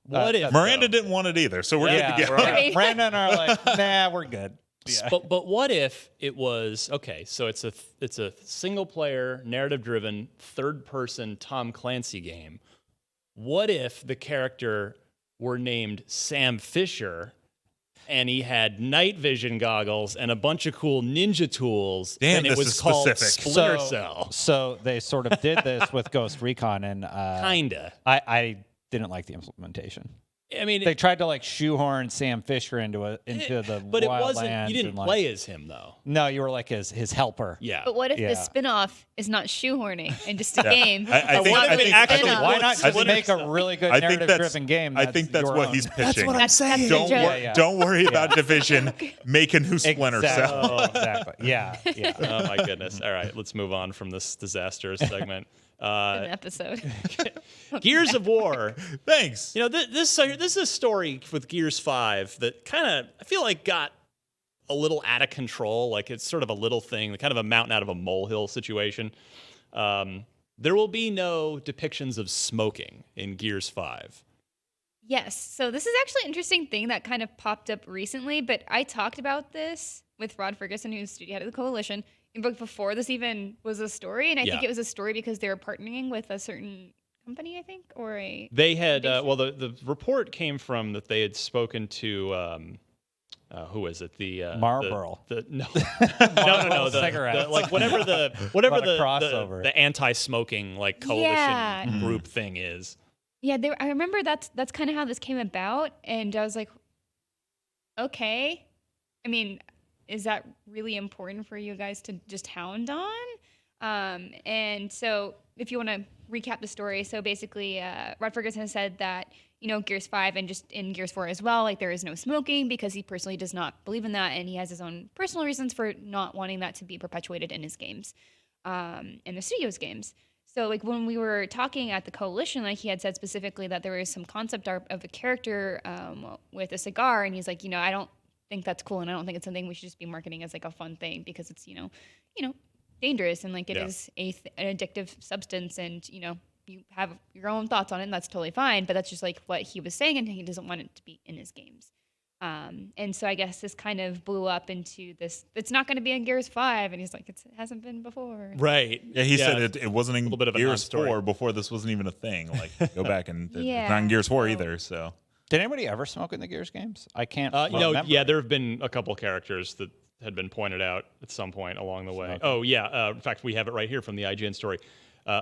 what if Miranda didn't want it either, so we're good to go. Right. Miranda and I are like, nah, we're good. Yeah. But what if it was okay? So it's a single player, narrative driven, third person Tom Clancy game. What if the character were named Sam Fisher, and he had night vision goggles and a bunch of cool ninja tools, Damn, and it this was is called specific. Splinter Cell? So they sort of did this with Ghost Recon, and Kinda. I didn't like the implementation. I mean, They tried to like shoehorn Sam Fisher into the but it wild wasn't. lands You didn't and, like, play as him though. No, you were like his helper. Yeah. But what if Yeah. the spin-off is not shoehorning and just a game? I think- What I if think- it's I think- spin-off? Why not I just think- make a really good I think that's narrative-driven game? I think that's your what own? he's pitching. That's the Don't joke. wor- don't worry about Division. Make a new Splinter Cell. Exactly. Exactly. Yeah. Yeah. Oh my goodness. All right, let's move on from this disastrous segment. An episode. Gears of War. Thanks. You know, this is a story with Gears 5 that kind of, I feel like, got a little out of control. Like, it's sort of a little thing, kind of a mountain out of a molehill situation. There will be no depictions of smoking in Gears 5. Yes. So this is actually an interesting thing that kind of popped up recently, but I talked about this with Rod Ferguson, who's studio head of the Coalition, before this even was a story. And I think it was a story because they were partnering with a certain company, I think, or a... They had, the report came from that they had spoken to, who is it? The Marlboro. No, no. Cigarettes. Like whatever the crossover. the anti-smoking like coalition group thing is. Yeah, I remember that's kind of how this came about, and I was like, okay. I mean, is that really important for you guys to just hound on? And so if you want to recap the story, so basically Rod Ferguson has said that, you know, Gears 5 and just in Gears 4 as well, like there is no smoking because he personally does not believe in that, and he has his own personal reasons for not wanting that to be perpetuated in his games, in the studio's games. So like when we were talking at the Coalition, like he had said specifically that there was some concept art of a character with a cigar, and he's like, you know, I don't think that's cool, and I don't think it's something we should just be marketing as like a fun thing because it's, you know, dangerous, and like it is an addictive substance, and you know, you have your own thoughts on it, and that's totally fine, but that's just like what he was saying, and he doesn't want it to be in his games. And so I guess this kind of blew up into this, it's not going to be in Gears 5, and he's like, it hasn't been before. Right. Yeah, he said it wasn't in little bit of a Gears non-story. 4 before this wasn't even a thing. Like, go back and it's Yeah. not in Gears 4 either, so. Did anybody ever smoke in the Gears games? I can't No, remember. yeah, there have been a couple characters that had been pointed out at some point along the way. Smoking. Oh, yeah. In fact, we have it right here from the IGN story.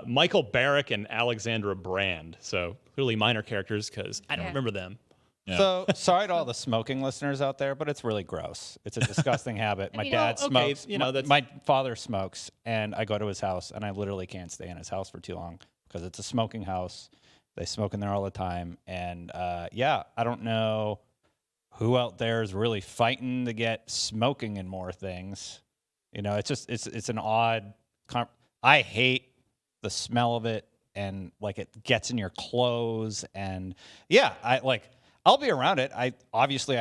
Michael Barrick and Alexandra Brand. So clearly minor characters because I don't remember them. Yeah. So sorry to all the smoking listeners out there, but it's really gross. It's a disgusting habit. My dad okay, smokes. you know, that's- my father smokes, and I go to his house, and I literally can't stay in his house for too long because it's a smoking house. They smoke in there all the time, and I don't know who out there is really fighting to get smoking in more things. You know, it's just it's an odd. I hate the smell of it, and like it gets in your clothes, and I'll be around it. I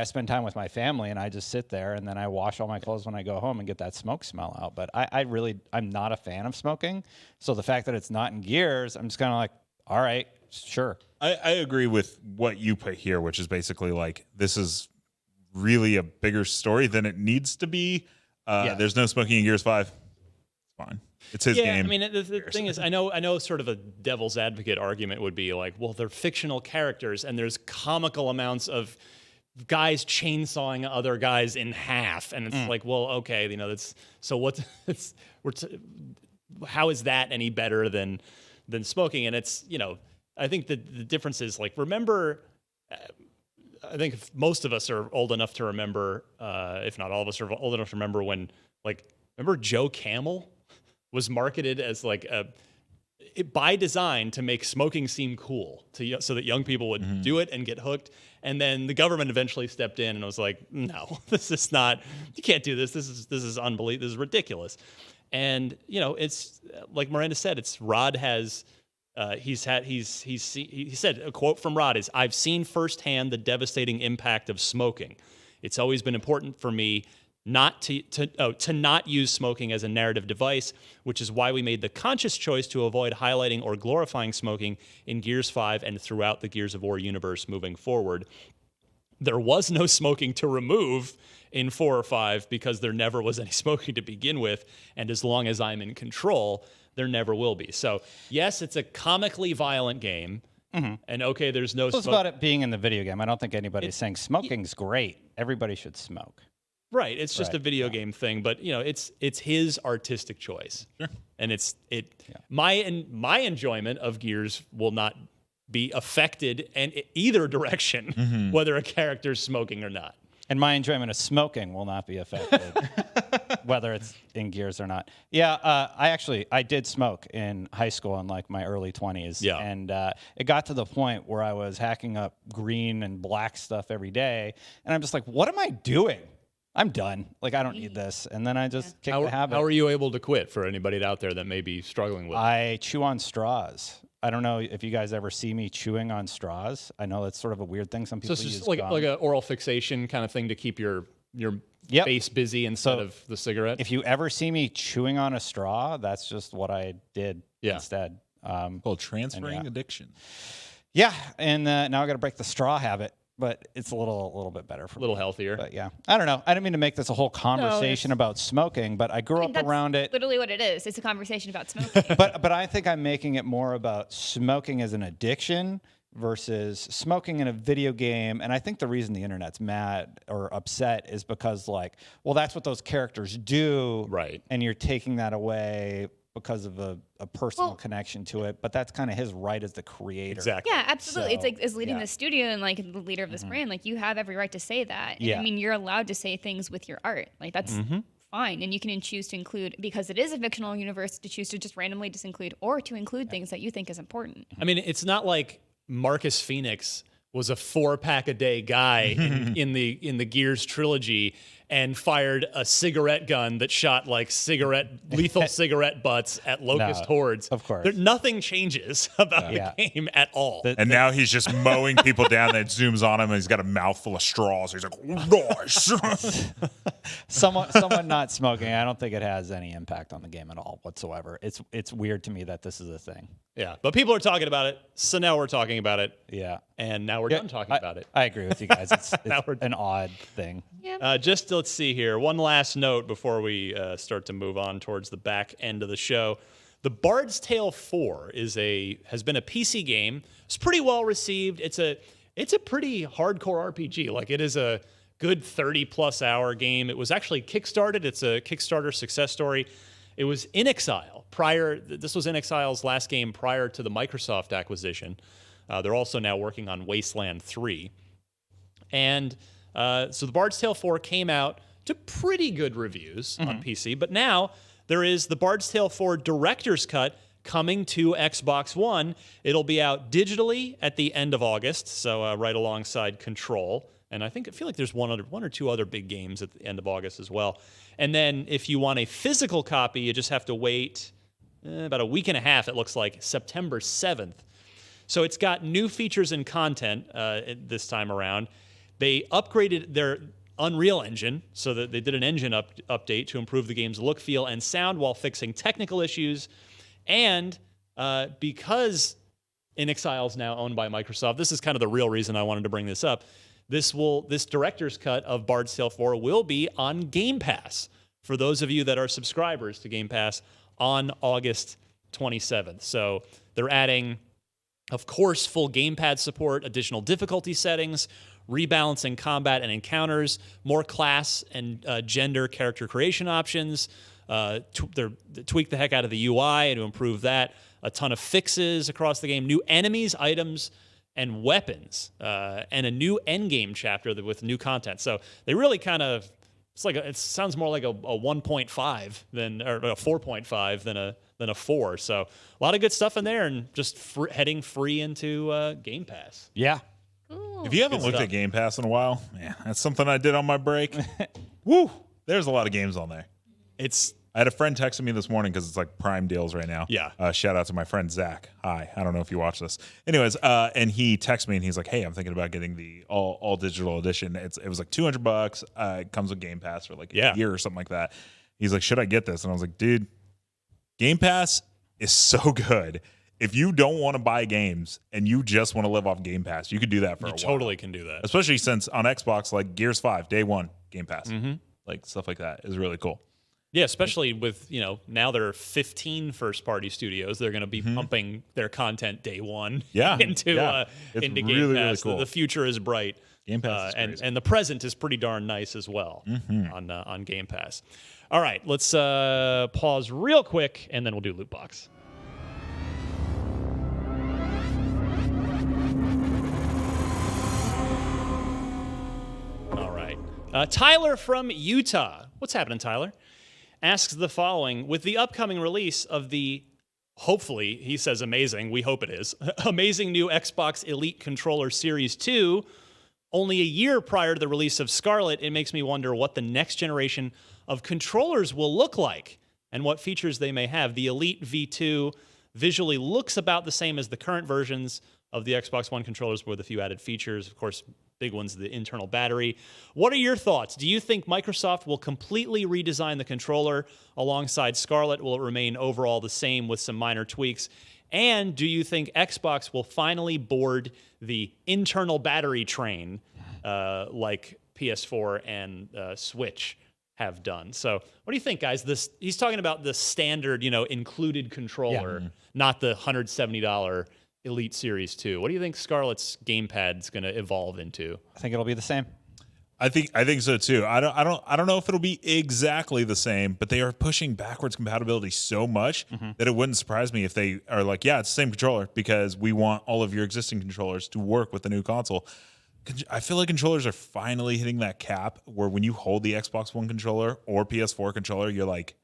spend time with my family, and I just sit there, and then I wash all my clothes when I go home and get that smoke smell out. But I'm not a fan of smoking. So the fact that it's not in Gears, I'm just kind of like, all right, sure. I agree with what you put here, which is basically like, this is really a bigger story than it needs to be. There's no smoking in Gears 5. It's fine. It's his game. I mean, the thing is, I know sort of a devil's advocate argument would be like, well, they're fictional characters, and there's comical amounts of guys chainsawing other guys in half, and it's like, well, okay, you know, that's so what? How is that any better than smoking? And it's, you know, I think the difference is like, remember. I think if most of us are old enough to remember, if not all of us are old enough to remember when, like, remember Joe Camel was marketed as like by design to make smoking seem cool, so that young people would do it and get hooked. And then the government eventually stepped in and was like, no, this is not, you can't do this. This is unbelievable. This is ridiculous. And, you know, it's like Miranda said, it's Rod has, he said, a quote from Rod is, "I've seen firsthand the devastating impact of smoking. It's always been important for me not to not use smoking as a narrative device, which is why we made the conscious choice to avoid highlighting or glorifying smoking in Gears 5 and throughout the Gears of War universe moving forward. There was no smoking to remove in 4 or 5 because there never was any smoking to begin with, and as long as I'm in control, there never will be." So yes, it's a comically violent game, and okay, there's no So it's about it being in the video game. I don't think anybody's saying smoking's great. Everybody should smoke. Right, it's just a video game thing, but you know, it's his artistic choice, and my enjoyment of Gears will not be affected in either direction, whether a character's smoking or not. And my enjoyment of smoking will not be affected, whether it's in Gears or not. Yeah, I did smoke in high school in like my early 20s. Yeah. And it got to the point where I was hacking up green and black stuff every day. And I'm just like, what am I doing? I'm done. Like, I don't need this. And then I just kicked the habit. How are you able to quit for anybody out there that may be struggling with it? I chew on straws. I don't know if you guys ever see me chewing on straws. I know that's sort of a weird thing. Some people So it's use just like gum. an oral fixation kind of thing to keep your Yep. face busy instead of the cigarette. If you ever see me chewing on a straw, that's just what I did Yeah. instead. Called transferring yeah. addiction. Yeah, and now I got to break the straw habit, but it's a little bit better for a little me. healthier. But yeah, I don't know. I didn't mean to make this a whole conversation about smoking, but I grew up That's around it. literally what it is. It's a conversation about smoking. But I think I'm making it more about smoking as an addiction versus smoking in a video game. And I think the reason the internet's mad or upset is because, like, well, that's what those characters do. Right. And you're taking that away because of a personal connection to it. But that's kind of his right as the creator. Exactly. Yeah, absolutely. So, it's like as leading yeah. the studio and like the leader of this brand, like you have every right to say that. And Yeah. I mean, you're allowed to say things with your art. Like that's fine. And you can choose to include, because it is a fictional universe, to choose to just randomly disinclude or to include things that you think is important. I mean, it's not like Marcus Phoenix was a 4-pack-a-day guy in the Gears trilogy and fired a cigarette gun that shot like lethal cigarette butts at locust hordes. of course. Nothing changes about the game at all. And now he's just mowing people down. That zooms on him, and he's got a mouthful of straws. He's like, nice. Someone not smoking, I don't think it has any impact on the game at all whatsoever. It's weird to me that this is a thing. Yeah, but people are talking about it, so now we're talking about it, Yeah. and now we're done talking about it. I agree with you guys. It's Now we're- an odd thing. Yeah. Let's see here. One last note before we start to move on towards the back end of the show. The Bard's Tale 4 has been a PC game. It's pretty well received. It's a pretty hardcore RPG. Like, it is a good 30+ hour game. It was actually kickstarted. It's a Kickstarter success story. It was in Exile this was in Exile's last game prior to the Microsoft acquisition. They're also now working on Wasteland 3. And so the Bard's Tale 4 came out to pretty good reviews on PC, but now there is the Bard's Tale 4 Director's Cut coming to Xbox One. It'll be out digitally at the end of August, so right alongside Control. And I feel like there's one or two other big games at the end of August as well. And then if you want a physical copy, you just have to wait about a week and a half, it looks like, September 7th. So it's got new features and content this time around. They upgraded their Unreal Engine, so that they did an engine update to improve the game's look, feel, and sound while fixing technical issues. And because In Exile is now owned by Microsoft, this is kind of the real reason I wanted to bring this up. This director's cut of Bard's Tale 4 will be on Game Pass for those of you that are subscribers to Game Pass on August 27th. So they're adding, of course, full gamepad support, additional difficulty settings, rebalancing combat and encounters, more class and gender character creation options. They tweak the heck out of the UI to improve that. A ton of fixes across the game, new enemies, items, and weapons, and a new endgame chapter with new content. So they really kind of, it sounds more like a 1.5 or a 4.5 than a 4. So a lot of good stuff in there, and just heading free into Game Pass. Yeah. Cool. If you haven't looked at Game Pass in a while, yeah, that's something I did on my break. Woo! There's a lot of games on there. I had a friend texting me this morning because it's like Prime deals right now. Yeah. Shout out to my friend Zach. Hi. I don't know if you watch this. Anyways, and he texted me and he's like, "Hey, I'm thinking about getting the all digital edition. It was like $200. It comes with Game Pass for like a year or something like that." He's like, "Should I get this?" And I was like, "Dude, Game Pass is so good. If you don't want to buy games and you just want to live off Game Pass, you could do that for a while. Totally can do that. Especially since on Xbox, like Gears 5, day one, Game Pass. Like stuff like that is really cool. Yeah, especially with, now there are 15 first-party studios. They're going to be pumping their content day one into Game really, Pass. really cool. The future is bright. Game Pass is crazy. and the present is pretty darn nice as well on Game Pass. All right, let's pause real quick, and then we'll do Loot Box. Tyler from Utah. What's happening, Tyler? Asks the following. With the upcoming release of the, hopefully, he says amazing, we hope it is, amazing new Xbox Elite Controller Series 2, only a year prior to the release of Scarlet, it makes me wonder what the next generation of controllers will look like and what features they may have. The Elite V2 visually looks about the same as the current versions of the Xbox One controllers with a few added features. Of course, big one's the internal battery. What are your thoughts? Do you think Microsoft will completely redesign the controller alongside Scarlet? Will it remain overall the same with some minor tweaks? And do you think Xbox will finally board the internal battery train like PS4 and Switch have done? So what do you think, guys? He's talking about the standard, included controller, not the $170 Elite Series 2. What do you think Scarlett's gamepad's going to evolve into? I think it'll be the same. I think so too. I don't know if it'll be exactly the same, but they are pushing backwards compatibility so much that it wouldn't surprise me if they are like, yeah, it's the same controller because we want all of your existing controllers to work with the new console. I feel like controllers are finally hitting that cap where when you hold the Xbox One controller or PS4 controller, you're like,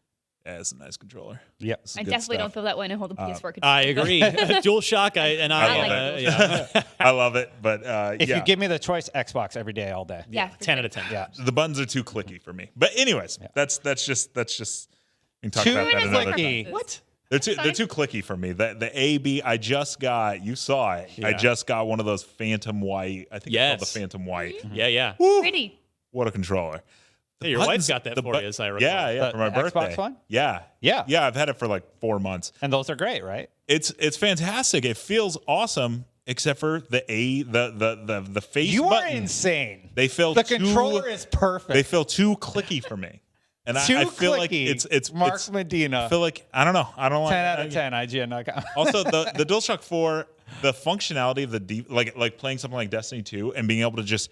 yeah, it's a nice controller. Yep. I definitely don't feel that way when I hold the PS4 controller. I agree. Dualshock, I love it. I love it, but if you give me the choice, Xbox every day, all day. Yeah, 10 out of 10. Yeah. the buttons are too clicky for me. But anyways, that's just we can talk Too about that another clicky. time. What? They're too clicky for me. The AB, I just got, you saw it. Yeah. I just got one of those Phantom White. I think it's called the Yes. Phantom White. Yeah. Woo, Pretty. what a controller. Hey, your wife's got that for you, as I recall. Yeah, for my The birthday. Xbox One? Yeah. Yeah. Yeah, I've had it for like 4 months. And those are great, right? It's fantastic. It feels awesome, except for the face You are button. insane. They feel The too, controller is perfect. They feel too clicky for me. And I feel like it's Mark Medina. I feel like I don't know. I don't like 10 out of 10. IGN.com. Also, the DualShock 4, the functionality of the deep, like playing something like Destiny 2 and being able to just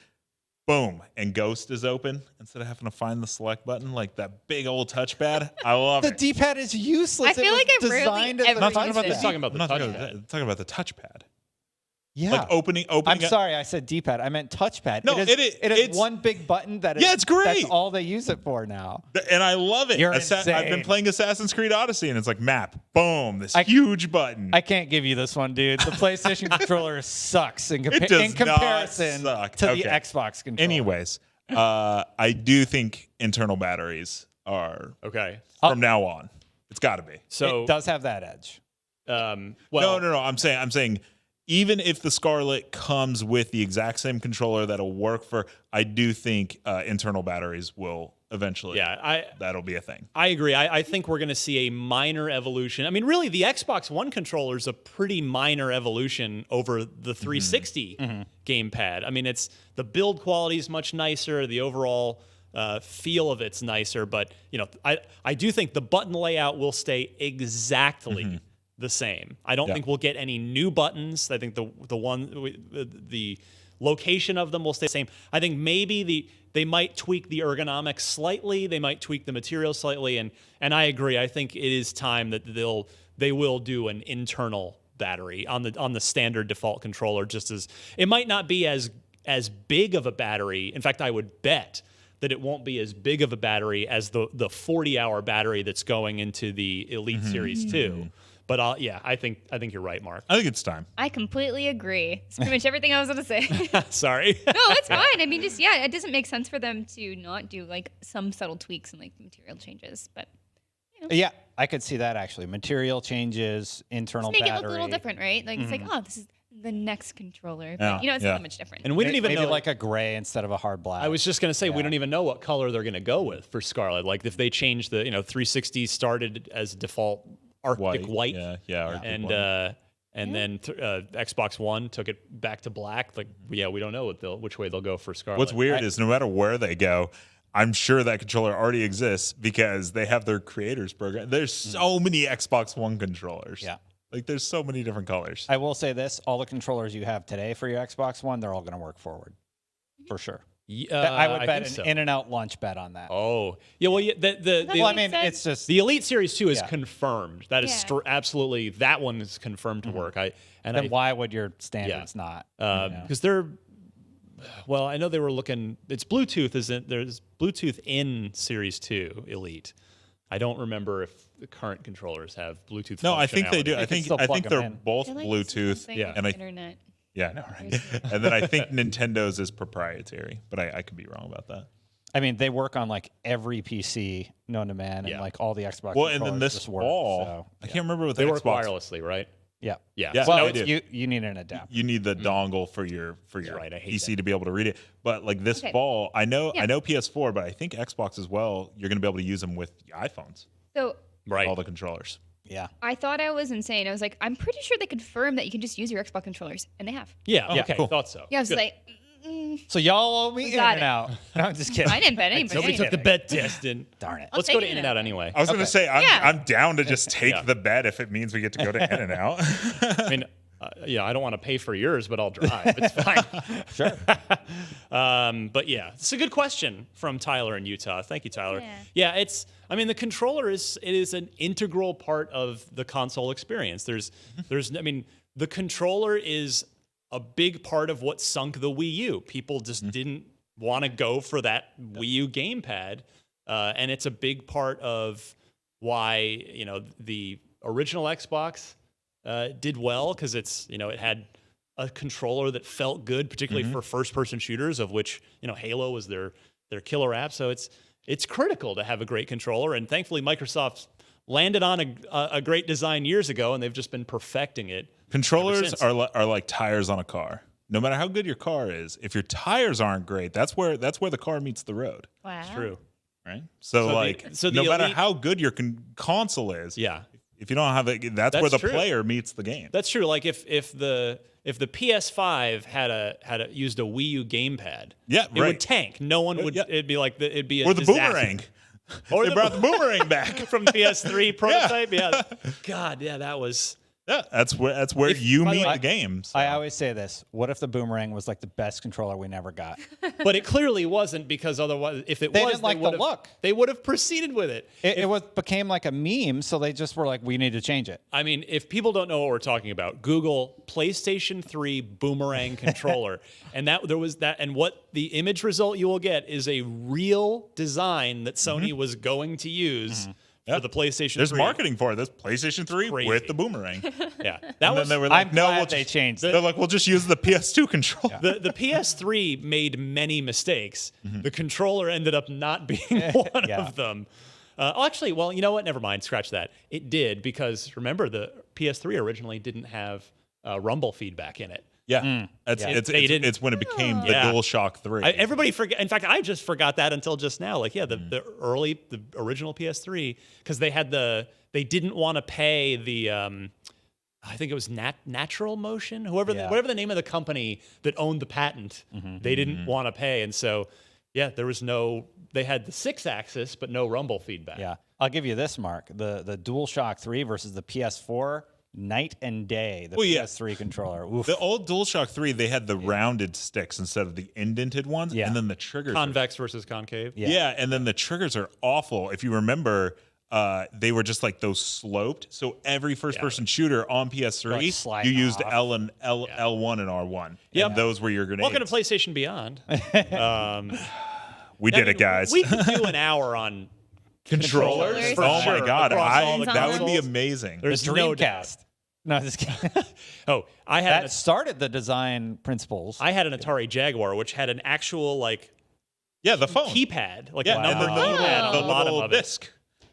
boom and Ghost is open instead of having to find the select button, like that big old touchpad. I love The it. D-pad is useless. I feel like I rarely designed as ever a Not talking about touchpad. He's talking about I'm the not touchpad. talking about the touchpad. Yeah. Like opening. I'm up- sorry, I said D-pad. I meant touchpad. No, it is it's one big button that is. Yeah, it's great. That's all they use it for now. And I love it. You're I've been insane. playing Assassin's Creed Odyssey, and it's like map, boom, this huge button. I can't give you this one, dude. The PlayStation controller sucks in, It does comparison not suck. to the Okay. Xbox controller. Anyways, I do think internal batteries are Okay. from now on. It's got to be. So, it does have that edge. well, No. I'm saying, even if the Scarlet comes with the exact same controller that'll work for, I do think internal batteries will eventually. yeah, that'll be a thing. I agree. I think we're going to see a minor evolution. I mean, really, the Xbox One controller is a pretty minor evolution over the 360 gamepad. I mean, the build quality is much nicer. The overall feel of it's nicer. But I do think the button layout will stay exactly the same. I don't think we'll get any new buttons. I think the location of them will stay the same. I think maybe they might tweak the ergonomics slightly. They might tweak the material slightly. And I agree. I think it is time that they will do an internal battery on the standard default controller. Just as it might not be as big of a battery. In fact, I would bet that it won't be as big of a battery as the 40-hour battery that's going into the Elite Series 2. But I think you're right, Mark. I think it's time. I completely agree. It's pretty much everything I was going to say. Sorry. No, it's fine. I mean, it doesn't make sense for them to not do like some subtle tweaks and like material changes. But Yeah, I could see that actually. Material changes, internal just make battery. it look a little different, right? Like it's like, oh, this is the next controller. Yeah, But, it's yeah. not much different. And we don't even Maybe know. like a gray instead of a hard black. I was just going to say, we don't even know what color they're going to go with for Scarlet. Like if they change the 360 started as default Arctic white. Yeah. Arctic And white. and then Xbox One took it back to black. Like, we don't know which way they'll go for Scarlet. What's weird is no matter where they go, I'm sure that controller already exists because they have their creators program. There's so many Xbox One controllers. Yeah. Like there's so many different colors. I will say this: all the controllers you have today for your Xbox One, they're all going to work forward, for sure. I would bet think an so. in-and-out lunch bet on that. Oh, yeah. Well, the Well, I makes mean, sense. it's just The Elite Series 2 is Yeah. confirmed. That is Yeah. absolutely, that one is confirmed to work. then why would your standards not? Because they're Well, I know they were looking. It's Bluetooth, isn't there's Bluetooth in Series 2 Elite. I don't remember if the current controllers have Bluetooth. No, I think they do. You I can think still plug them they're in. both I like Bluetooth. something Yeah. with And I internet. yeah, no, right. And then I think Nintendo's is proprietary, but I could be wrong about that. I mean, they work on like every PC known to man, and Yeah. like all the Xbox. Well, and then controllers this just work, fall, so, I can't remember what They the work Xbox. wirelessly, right? yeah. Yeah. Yeah. So Well, now they it's- do. You need an adapter. You need the dongle for your right, I hate PC that. to be able to read it. But like this Okay. fall, I know Yeah. PS4, but I think Xbox as well. You're going to be able to use them with iPhones, So Right. all the controllers. Yeah. I thought I was insane. I was like, I'm pretty sure they confirmed that you can just use your Xbox controllers, and they have. Yeah. Yeah, Okay. cool. Thought so. Yeah, I was Good. like, So y'all owe me We in got and it. out. No, I'm just kidding. I didn't bet anybody. Nobody took the bet, Destin. Darn it. Let's take go to it In-N-Out anyway. I was going to say I'm Yeah. down to just take Yeah. the bet if it means we get to go to In-N-Out. I mean, yeah, I don't want to pay for yours, but I'll drive. It's fine. Sure. But yeah, it's a good question from Tyler in Utah. Thank you, Tyler. Yeah. Yeah, I mean, the controller is an integral part of the console experience. I mean, the controller is a big part of what sunk the Wii U. People just didn't want to go for that Wii U gamepad, and it's a big part of why the original Xbox did well because it had a controller that felt good, particularly for first-person shooters, of which Halo was their killer app. So it's critical to have a great controller, and thankfully Microsoft landed on a great design years ago, and they've just been perfecting it. Controllers since. are like tires on a car. No matter how good your car is, if your tires aren't great, that's where the car meets the road, Wow. True. right? So, the no matter Elite- how good your console is, Yeah. if you don't have it, that's where That's the true. player meets the game. That's true. Like if the PS5 had used a Wii U gamepad, Yeah, it right. would tank. No one would. Yeah. It'd be like it'd be a Or the disaster. boomerang. Or They brought the boomerang back. from PS3 prototype. Yeah. God, yeah, that was. Yeah, that's where you by the meet way, the game. so. I always say this. What if the boomerang was like the best controller we never got? But it clearly wasn't because otherwise, if it They was, didn't like the would've- look. They would have proceeded with it. It became like a meme, so they just were like, we need to change it. I mean, if people don't know what we're talking about, Google PlayStation 3 boomerang controller, and what the image result you will get is a real design that Sony was going to use for the PlayStation 3. There's marketing for it. There's PlayStation 3 Crazy. with the boomerang. Yeah, that And was then they were like, I'm no, glad we'll they just, changed they're like, we'll just use the PS2 controller. the PS3 made many mistakes. The controller ended up not being one Yeah. of them. Actually, well, you know what? Never mind. Scratch that. It did because remember the PS3 originally didn't have rumble feedback in it. Yeah, it's when it became the Yeah. Dualshock 3. Everybody forget. In fact, I just forgot that until just now. Like, yeah, the original PS3 because they didn't want to pay the I think it was Natural Motion, whatever the name of the company that owned the patent. They didn't want to pay, and so yeah, they had the 6-axis but no rumble feedback. Yeah. I'll give you this, Mark. The DualShock 3 versus the PS4, night and day. The PS3 controller. Oof. The old DualShock 3, they had the rounded sticks instead of the indented ones, Yeah. and then the triggers. Convex versus concave. Yeah, and then the triggers are awful. If you remember, they were just like those sloped. So every first-person shooter on PS3, Like you sliding used off. L1 and R1. Yep. And those were your grenades. Welcome to PlayStation Beyond. We did it, guys. We could do an hour on Controllers? for Oh my sure, god, across all the that would be consoles. amazing. The There's no doubt. Dreamcast. No, just kidding. Oh, I had That started the design principles. an Atari Jaguar, which had an actual Yeah, the phone. keypad, like Yeah, a number and then keypad on the the bottom little of it. disc.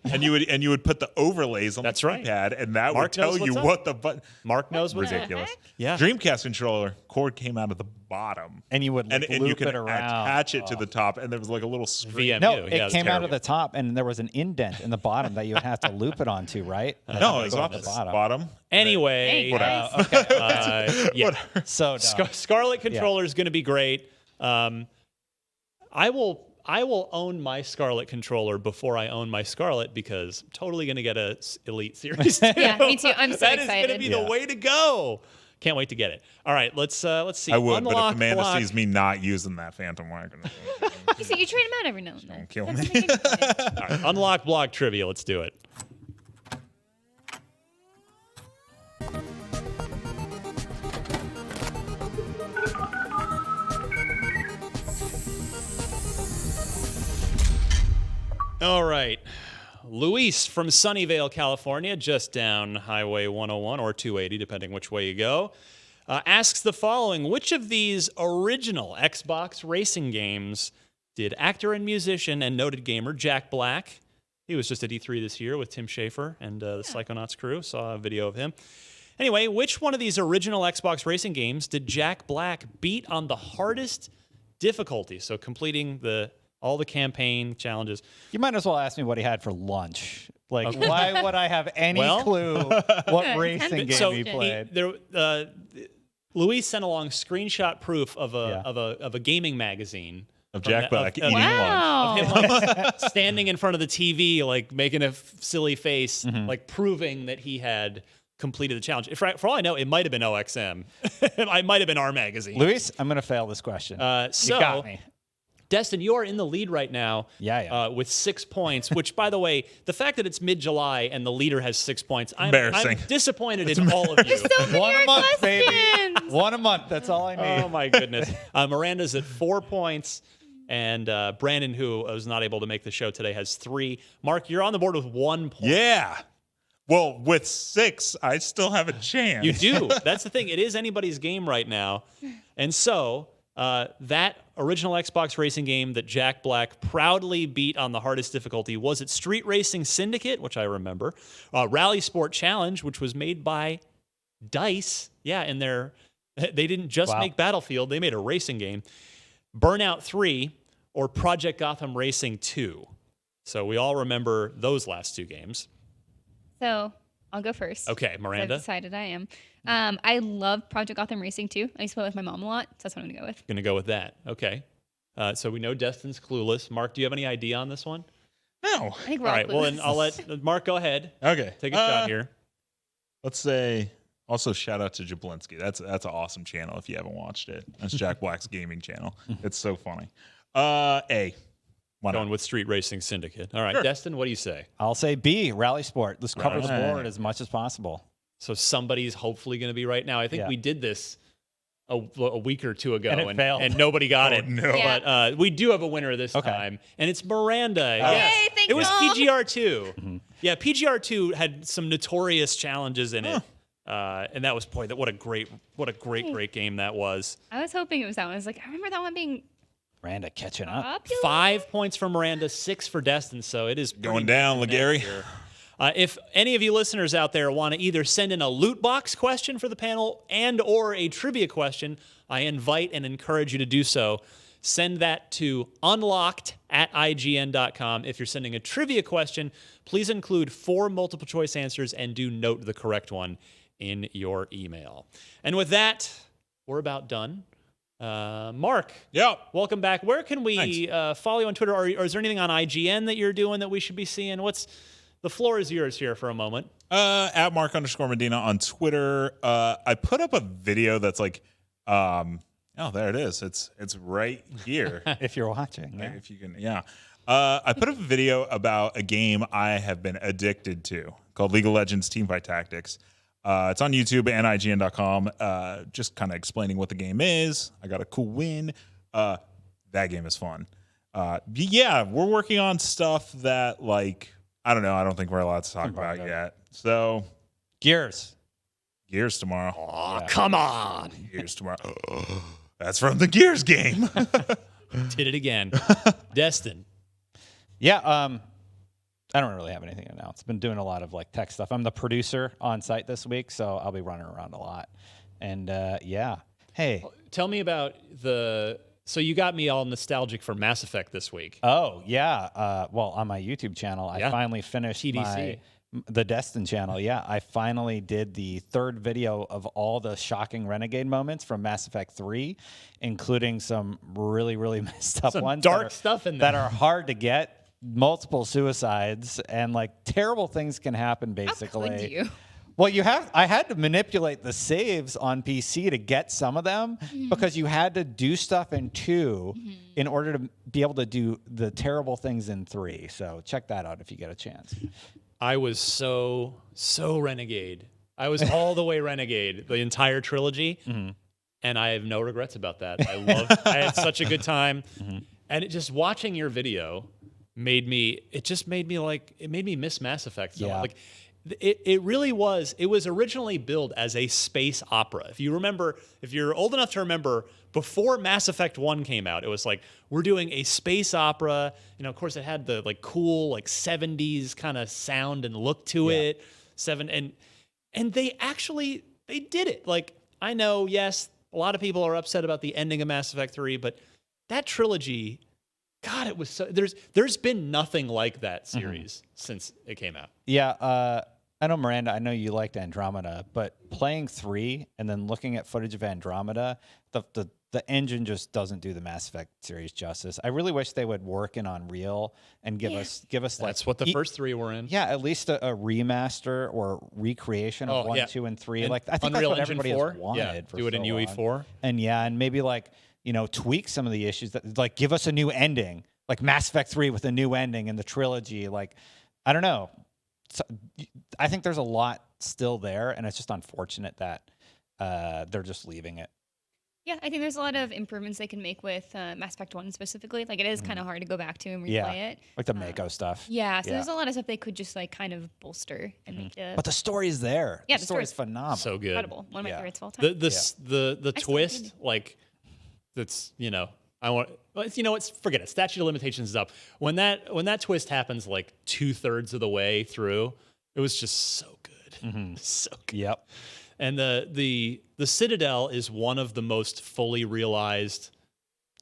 And you would put the overlays on That's the right. keypad, and that Mark would tell knows you what's up. what the button. Mark knows what's up. Ridiculous. Yeah. Dreamcast controller cord came out of the bottom, and you would and loop you could it around. attach it to the top, and there was like a little string. VMU. No, Yeah, it came out of terrible. the top, and there was an indent in the bottom that you would have to loop it onto, right? No, it was Go off to the bottom. Anyway, Hey, guys. yeah. So dumb. Scarlet controller is going to be great. I will own my Scarlet controller before I own my Scarlet because I'm totally going to get a Elite Series 2. Yeah, me too. I'm so That is going to excited. be the way to go. Can't wait to get it. All right, let's see. I would, but if Unlock Amanda block. sees me not using that Phantom wagon, You see, you trade them out every now and then. kill That's me. what makes it fun. All right, unlock block trivia. Let's do it. All right. Luis from Sunnyvale, California, just down Highway 101 or 280, depending which way you go, asks the following. Which of these original Xbox racing games did actor and musician and noted gamer Jack Black? He was just at E3 this year with Tim Schafer and the Psychonauts crew. Saw a video of him. Anyway, which one of these original Xbox racing games did Jack Black beat on the hardest difficulty? So completing all the campaign challenges. You might as well ask me what he had for lunch. Like, why would I have any clue what racing game he played? Luis sent along screenshot proof of a gaming magazine of Jack Black eating wow. lunch. of him like, standing in front of the TV, like making a silly face, like proving that he had completed the challenge. For all I know, it might have been OXM. It might have been our magazine. Luis, I'm going to fail this question. So, you got me. Destin, you are in the lead right now with 6 points, which, by the way, the fact that it's mid-July and the leader has 6 points, I'm disappointed in all of you. So One a month, questions. baby. One a month. That's all I need. Oh, my goodness. Miranda's at 4 points, and Brandon, who was not able to make the show today, has 3. Mark, you're on the board with 1 point. Yeah. Well, with 6, I still have a chance. You do. That's the thing. It is anybody's game right now. And so that original Xbox racing game that Jack Black proudly beat on the hardest difficulty was it Street Racing Syndicate, which I remember, Rally Sport Challenge, which was made by DICE. Yeah, and they didn't just make Battlefield. They made a racing game. Burnout 3 or Project Gotham Racing 2. So we all remember those last 2 games. So I'll go first. Okay, Miranda. I've decided I am. I love Project Gotham Racing 2. I used to play with my mom a lot, so that's what I'm going to go with. Going to go with that. Okay. So we know Destin's clueless. Mark, do you have any idea on this one? No. I think we're All all right. Well, then clueless. I'll let Mark go ahead. Okay. Take a shot here. Let's say also shout out to Jablinski. That's an awesome channel if you haven't watched it. That's Jack Black's gaming channel. It's so funny. A. Why Going not? with Street Racing Syndicate. All right, Sure. Destin, what do you say? I'll say B, Rally Sport. Let's cover the Right. board as much as possible. So somebody's hopefully going to be right now. I think we did this a week or 2 ago, And it failed. and nobody got it. no. Yeah. But we do have a winner this time, and it's Miranda. Yes. Yay, thank It was Mom. PGR2. Yeah, PGR2 had some notorious challenges in it. And that was what a great game that was. I was hoping it was that one. I was like, I remember that one being Miranda catching up. popular. 5 points for Miranda, 6 for Destin. So it is pretty Going down, neck and Legary. neck here. If any of you listeners out there want to either send in a loot box question for the panel and or a trivia question, I invite and encourage you to do so. Send that to unlocked@ign.com. If you're sending a trivia question, please include 4 multiple choice answers and do note the correct one in your email. And with that, we're about done. Mark, welcome back. Where can we follow you on Twitter? Or is there anything on IGN that you're doing that we should be seeing? The floor is yours here for a moment. At Mark_Medina on Twitter. I put up a video that's like, there it is. It's right here. If you're watching. Yeah. If you can, I put up a video about a game I have been addicted to called League of Legends Teamfight Tactics. It's on YouTube and IGN.com. Just kind of explaining what the game is. I got a cool win. That game is fun. We're working on stuff that I don't know. I don't think we're allowed to talk about yet. So Gears tomorrow. Oh, come on. Gears tomorrow. That's from the Gears game. Did it again. Destin. Yeah, I don't really have anything to announce. Been doing a lot of tech stuff. I'm the producer on site this week, so I'll be running around a lot. And hey. Tell me about so you got me all nostalgic for Mass Effect this week. Oh, yeah. Well, on my YouTube channel, I finally finished TDC. the Destin channel. Yeah, I finally did the 3rd video of all the shocking Renegade moments from Mass Effect 3, including some really, really messed up Some ones. dark stuff in there. That are hard to get, multiple suicides, and terrible things can happen, basically. How could you? Well, I had to manipulate the saves on PC to get some of them because you had to do stuff in 2 in order to be able to do the terrible things in 3. So check that out if you get a chance. I was so Renegade. I was all the way Renegade, the entire trilogy, and I have no regrets about that. I had such a good time. And just watching your video, made me miss Mass Effect. So Yeah. like it really was. It was originally billed as a space opera. If you're old enough to remember, before Mass Effect 1 came out, it was like, we're doing a space opera. You know, of course, it had the like cool like 70s kind of sound and look to it. And they did it. Like, I know, yes, a lot of people are upset about the ending of Mass Effect 3, but that trilogy, God, it was so. There's been nothing like that series since it came out. Yeah, I know, Miranda, I know you liked Andromeda, but playing 3 and then looking at footage of Andromeda, the engine just doesn't do the Mass Effect series justice. I really wish they would work in Unreal and give us like, That's what the first 3 were in. Yeah, at least a remaster or recreation of 1, 2, and 3. And like, I think Unreal that's what Engine everybody 4? has wanted. For do it so in long. UE4. And maybe like, tweak some of the issues that like give us a new ending, like Mass Effect 3 with a new ending in the trilogy. Like, I don't know. So, I think there's a lot still there, and it's just unfortunate that they're just leaving it. Yeah, I think there's a lot of improvements they can make with Mass Effect 1 specifically. Like, it is kind of hard to go back to and replay it. Like the Mako stuff. Yeah, so there's a lot of stuff they could just like kind of bolster and make it. But the story is there. Yeah, the story is phenomenal. So good. Incredible. One of my favorites of all time. The twist, like, that's, forget it. Statute of limitations is up. When that twist happens like 2/3 of the way through, it was just so good. So good. Yep. And the Citadel is one of the most fully realized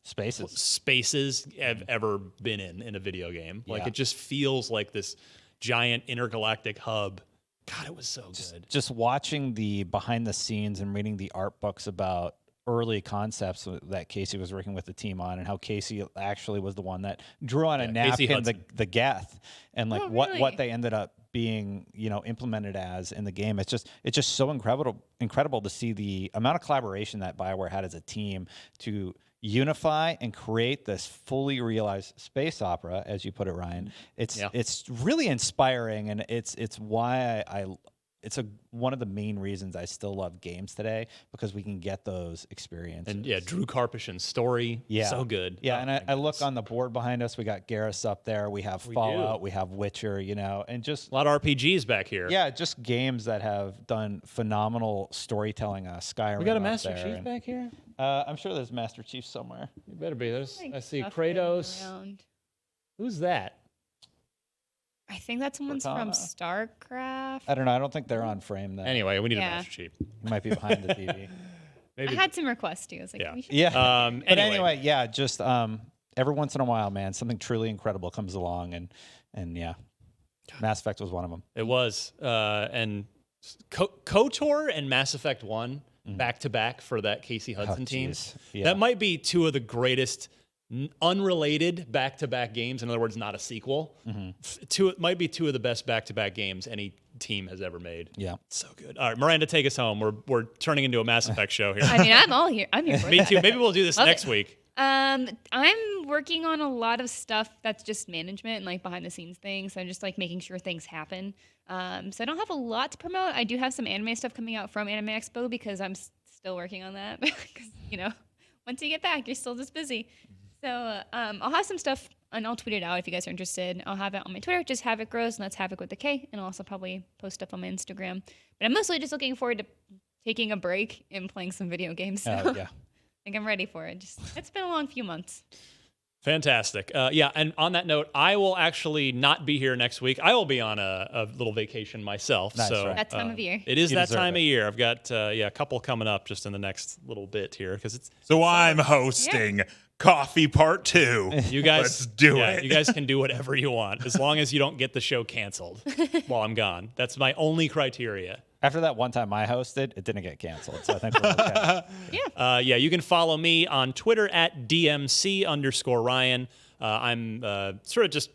spaces I've ever been in a video game. Like, it just feels like this giant intergalactic hub. God, it was so good. Just watching the behind the scenes and reading the art books about early concepts that Casey was working with the team on, and how Casey actually was the one that drew on a napkin the Geth, and like what they ended up being, implemented as in the game. It's just so incredible to see the amount of collaboration that BioWare had as a team to unify and create this fully realized space opera, as you put it, Ryan. It's really inspiring, and it's why it's one of the main reasons I still love games today, because we can get those experiences. And Drew Karpyshyn's story, so good. Yeah, and I look on the board behind us. We got Garrus up there. We have Fallout. We have Witcher. And just a lot of RPGs back here. Yeah, just games that have done phenomenal storytelling. Skyrim. We got a Master Chief back here. I'm sure there's Master Chief somewhere. You better be. I see Kratos. Who's that? I think that someone's from StarCraft. I don't know. I don't think they're on frame though. Anyway, we need a Master Chief. He might be behind the TV. Maybe. I had some requests too. I was like, we should. Yeah. But anyway, just every once in a while, man, something truly incredible comes along, and Mass Effect was one of them. It was, and KOTOR and Mass Effect 1 back to back for that Casey Hudson team. Yeah. That might be two of the greatest unrelated back-to-back games. In other words, not a sequel. It might be two of the best back-to-back games any team has ever made. Yeah, so good. All right, Miranda, take us home. We're turning into a Mass Effect show here. I mean, I'm all here. I'm here for Me too. Maybe we'll do this next week. I'm working on a lot of stuff that's just management and like behind the scenes things. So I'm just like making sure things happen. So I don't have a lot to promote. I do have some anime stuff coming out from Anime Expo because I'm still working on that. Because once you get back, you're still just busy. So I'll have some stuff, and I'll tweet it out if you guys are interested. I'll have it on my Twitter, just Havoc Grows, and that's Havoc with a K, and I'll also probably post stuff on my Instagram. But I'm mostly just looking forward to taking a break and playing some video games. So I think I'm ready for it. It's been a long few months. Fantastic. And on that note, I will actually not be here next week. I will be on a little vacation myself. Nice, so right. That time of year. It is that time of year. I've got a couple coming up just in the next little bit here because it's. So I'm hosting Coffee Part 2. You guys, let's do it. You guys can do whatever you want as long as you don't get the show canceled while I'm gone. That's my only criteria. After that one time I hosted, it didn't get canceled. So I think we're okay. You can follow me on Twitter at DMC_Ryan. I'm sort of just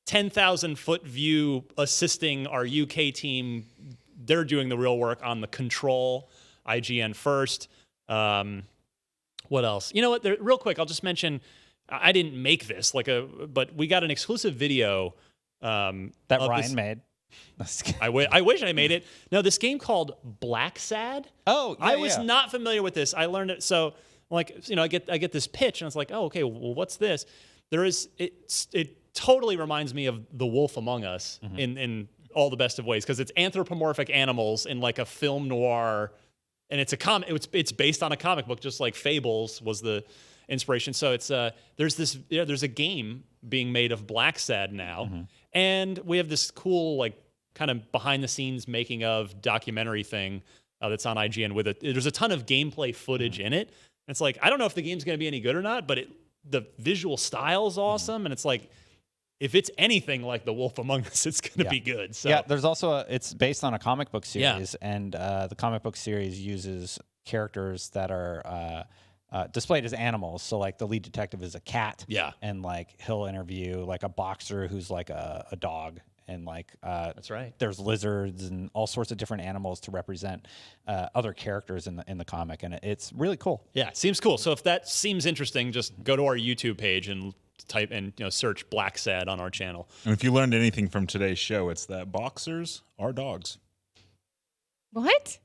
10,000 foot view assisting our UK team. They're doing the real work on the Control IGN first. What else? You know what? Real quick, I'll just mention I didn't make this but we got an exclusive video that Ryan made. I wish I made it. No, this game called Black Sad. Oh, yeah, I was not familiar with this. I learned it. So, I get this pitch, and I was like, oh, okay. Well, what's this? It totally reminds me of The Wolf Among Us in all the best of ways, because it's anthropomorphic animals in like a film noir, and it's a comic. It's based on a comic book, just like Fables was the inspiration. So it's there's a game being made of Black Sad now, and we have this cool like kind of behind the scenes making of documentary thing that's on IGN with it. There's a ton of gameplay footage in it. And it's like, I don't know if the game's going to be any good or not, but the visual style's awesome, and it's like, if it's anything like The Wolf Among Us, it's going to be good. So. Yeah, there's also it's based on a comic book series, and the comic book series uses characters that are displayed as animals. So like the lead detective is a cat, and like he'll interview like a boxer who's like a dog, and like that's right. There's lizards and all sorts of different animals to represent other characters in the comic, and it's really cool. Yeah, it seems cool. So if that seems interesting, just go to our YouTube page and type and search Black Sad on our channel. And if you learned anything from today's show, it's that boxers are dogs. What?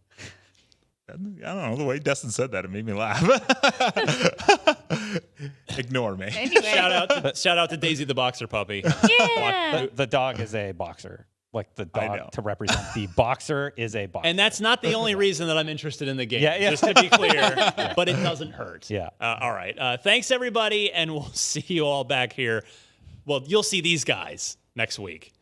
I don't know. The way Destin said that, it made me laugh. Ignore me. Anyway. Shout out to Daisy the boxer puppy. Yeah. The dog is a boxer. Like the dog to represent the boxer is a boxer. And that's not the only reason that I'm interested in the game, Yeah. just to be clear, but it doesn't hurt. Yeah. All right. Thanks, everybody, and we'll see you all back here. Well, you'll see these guys next week.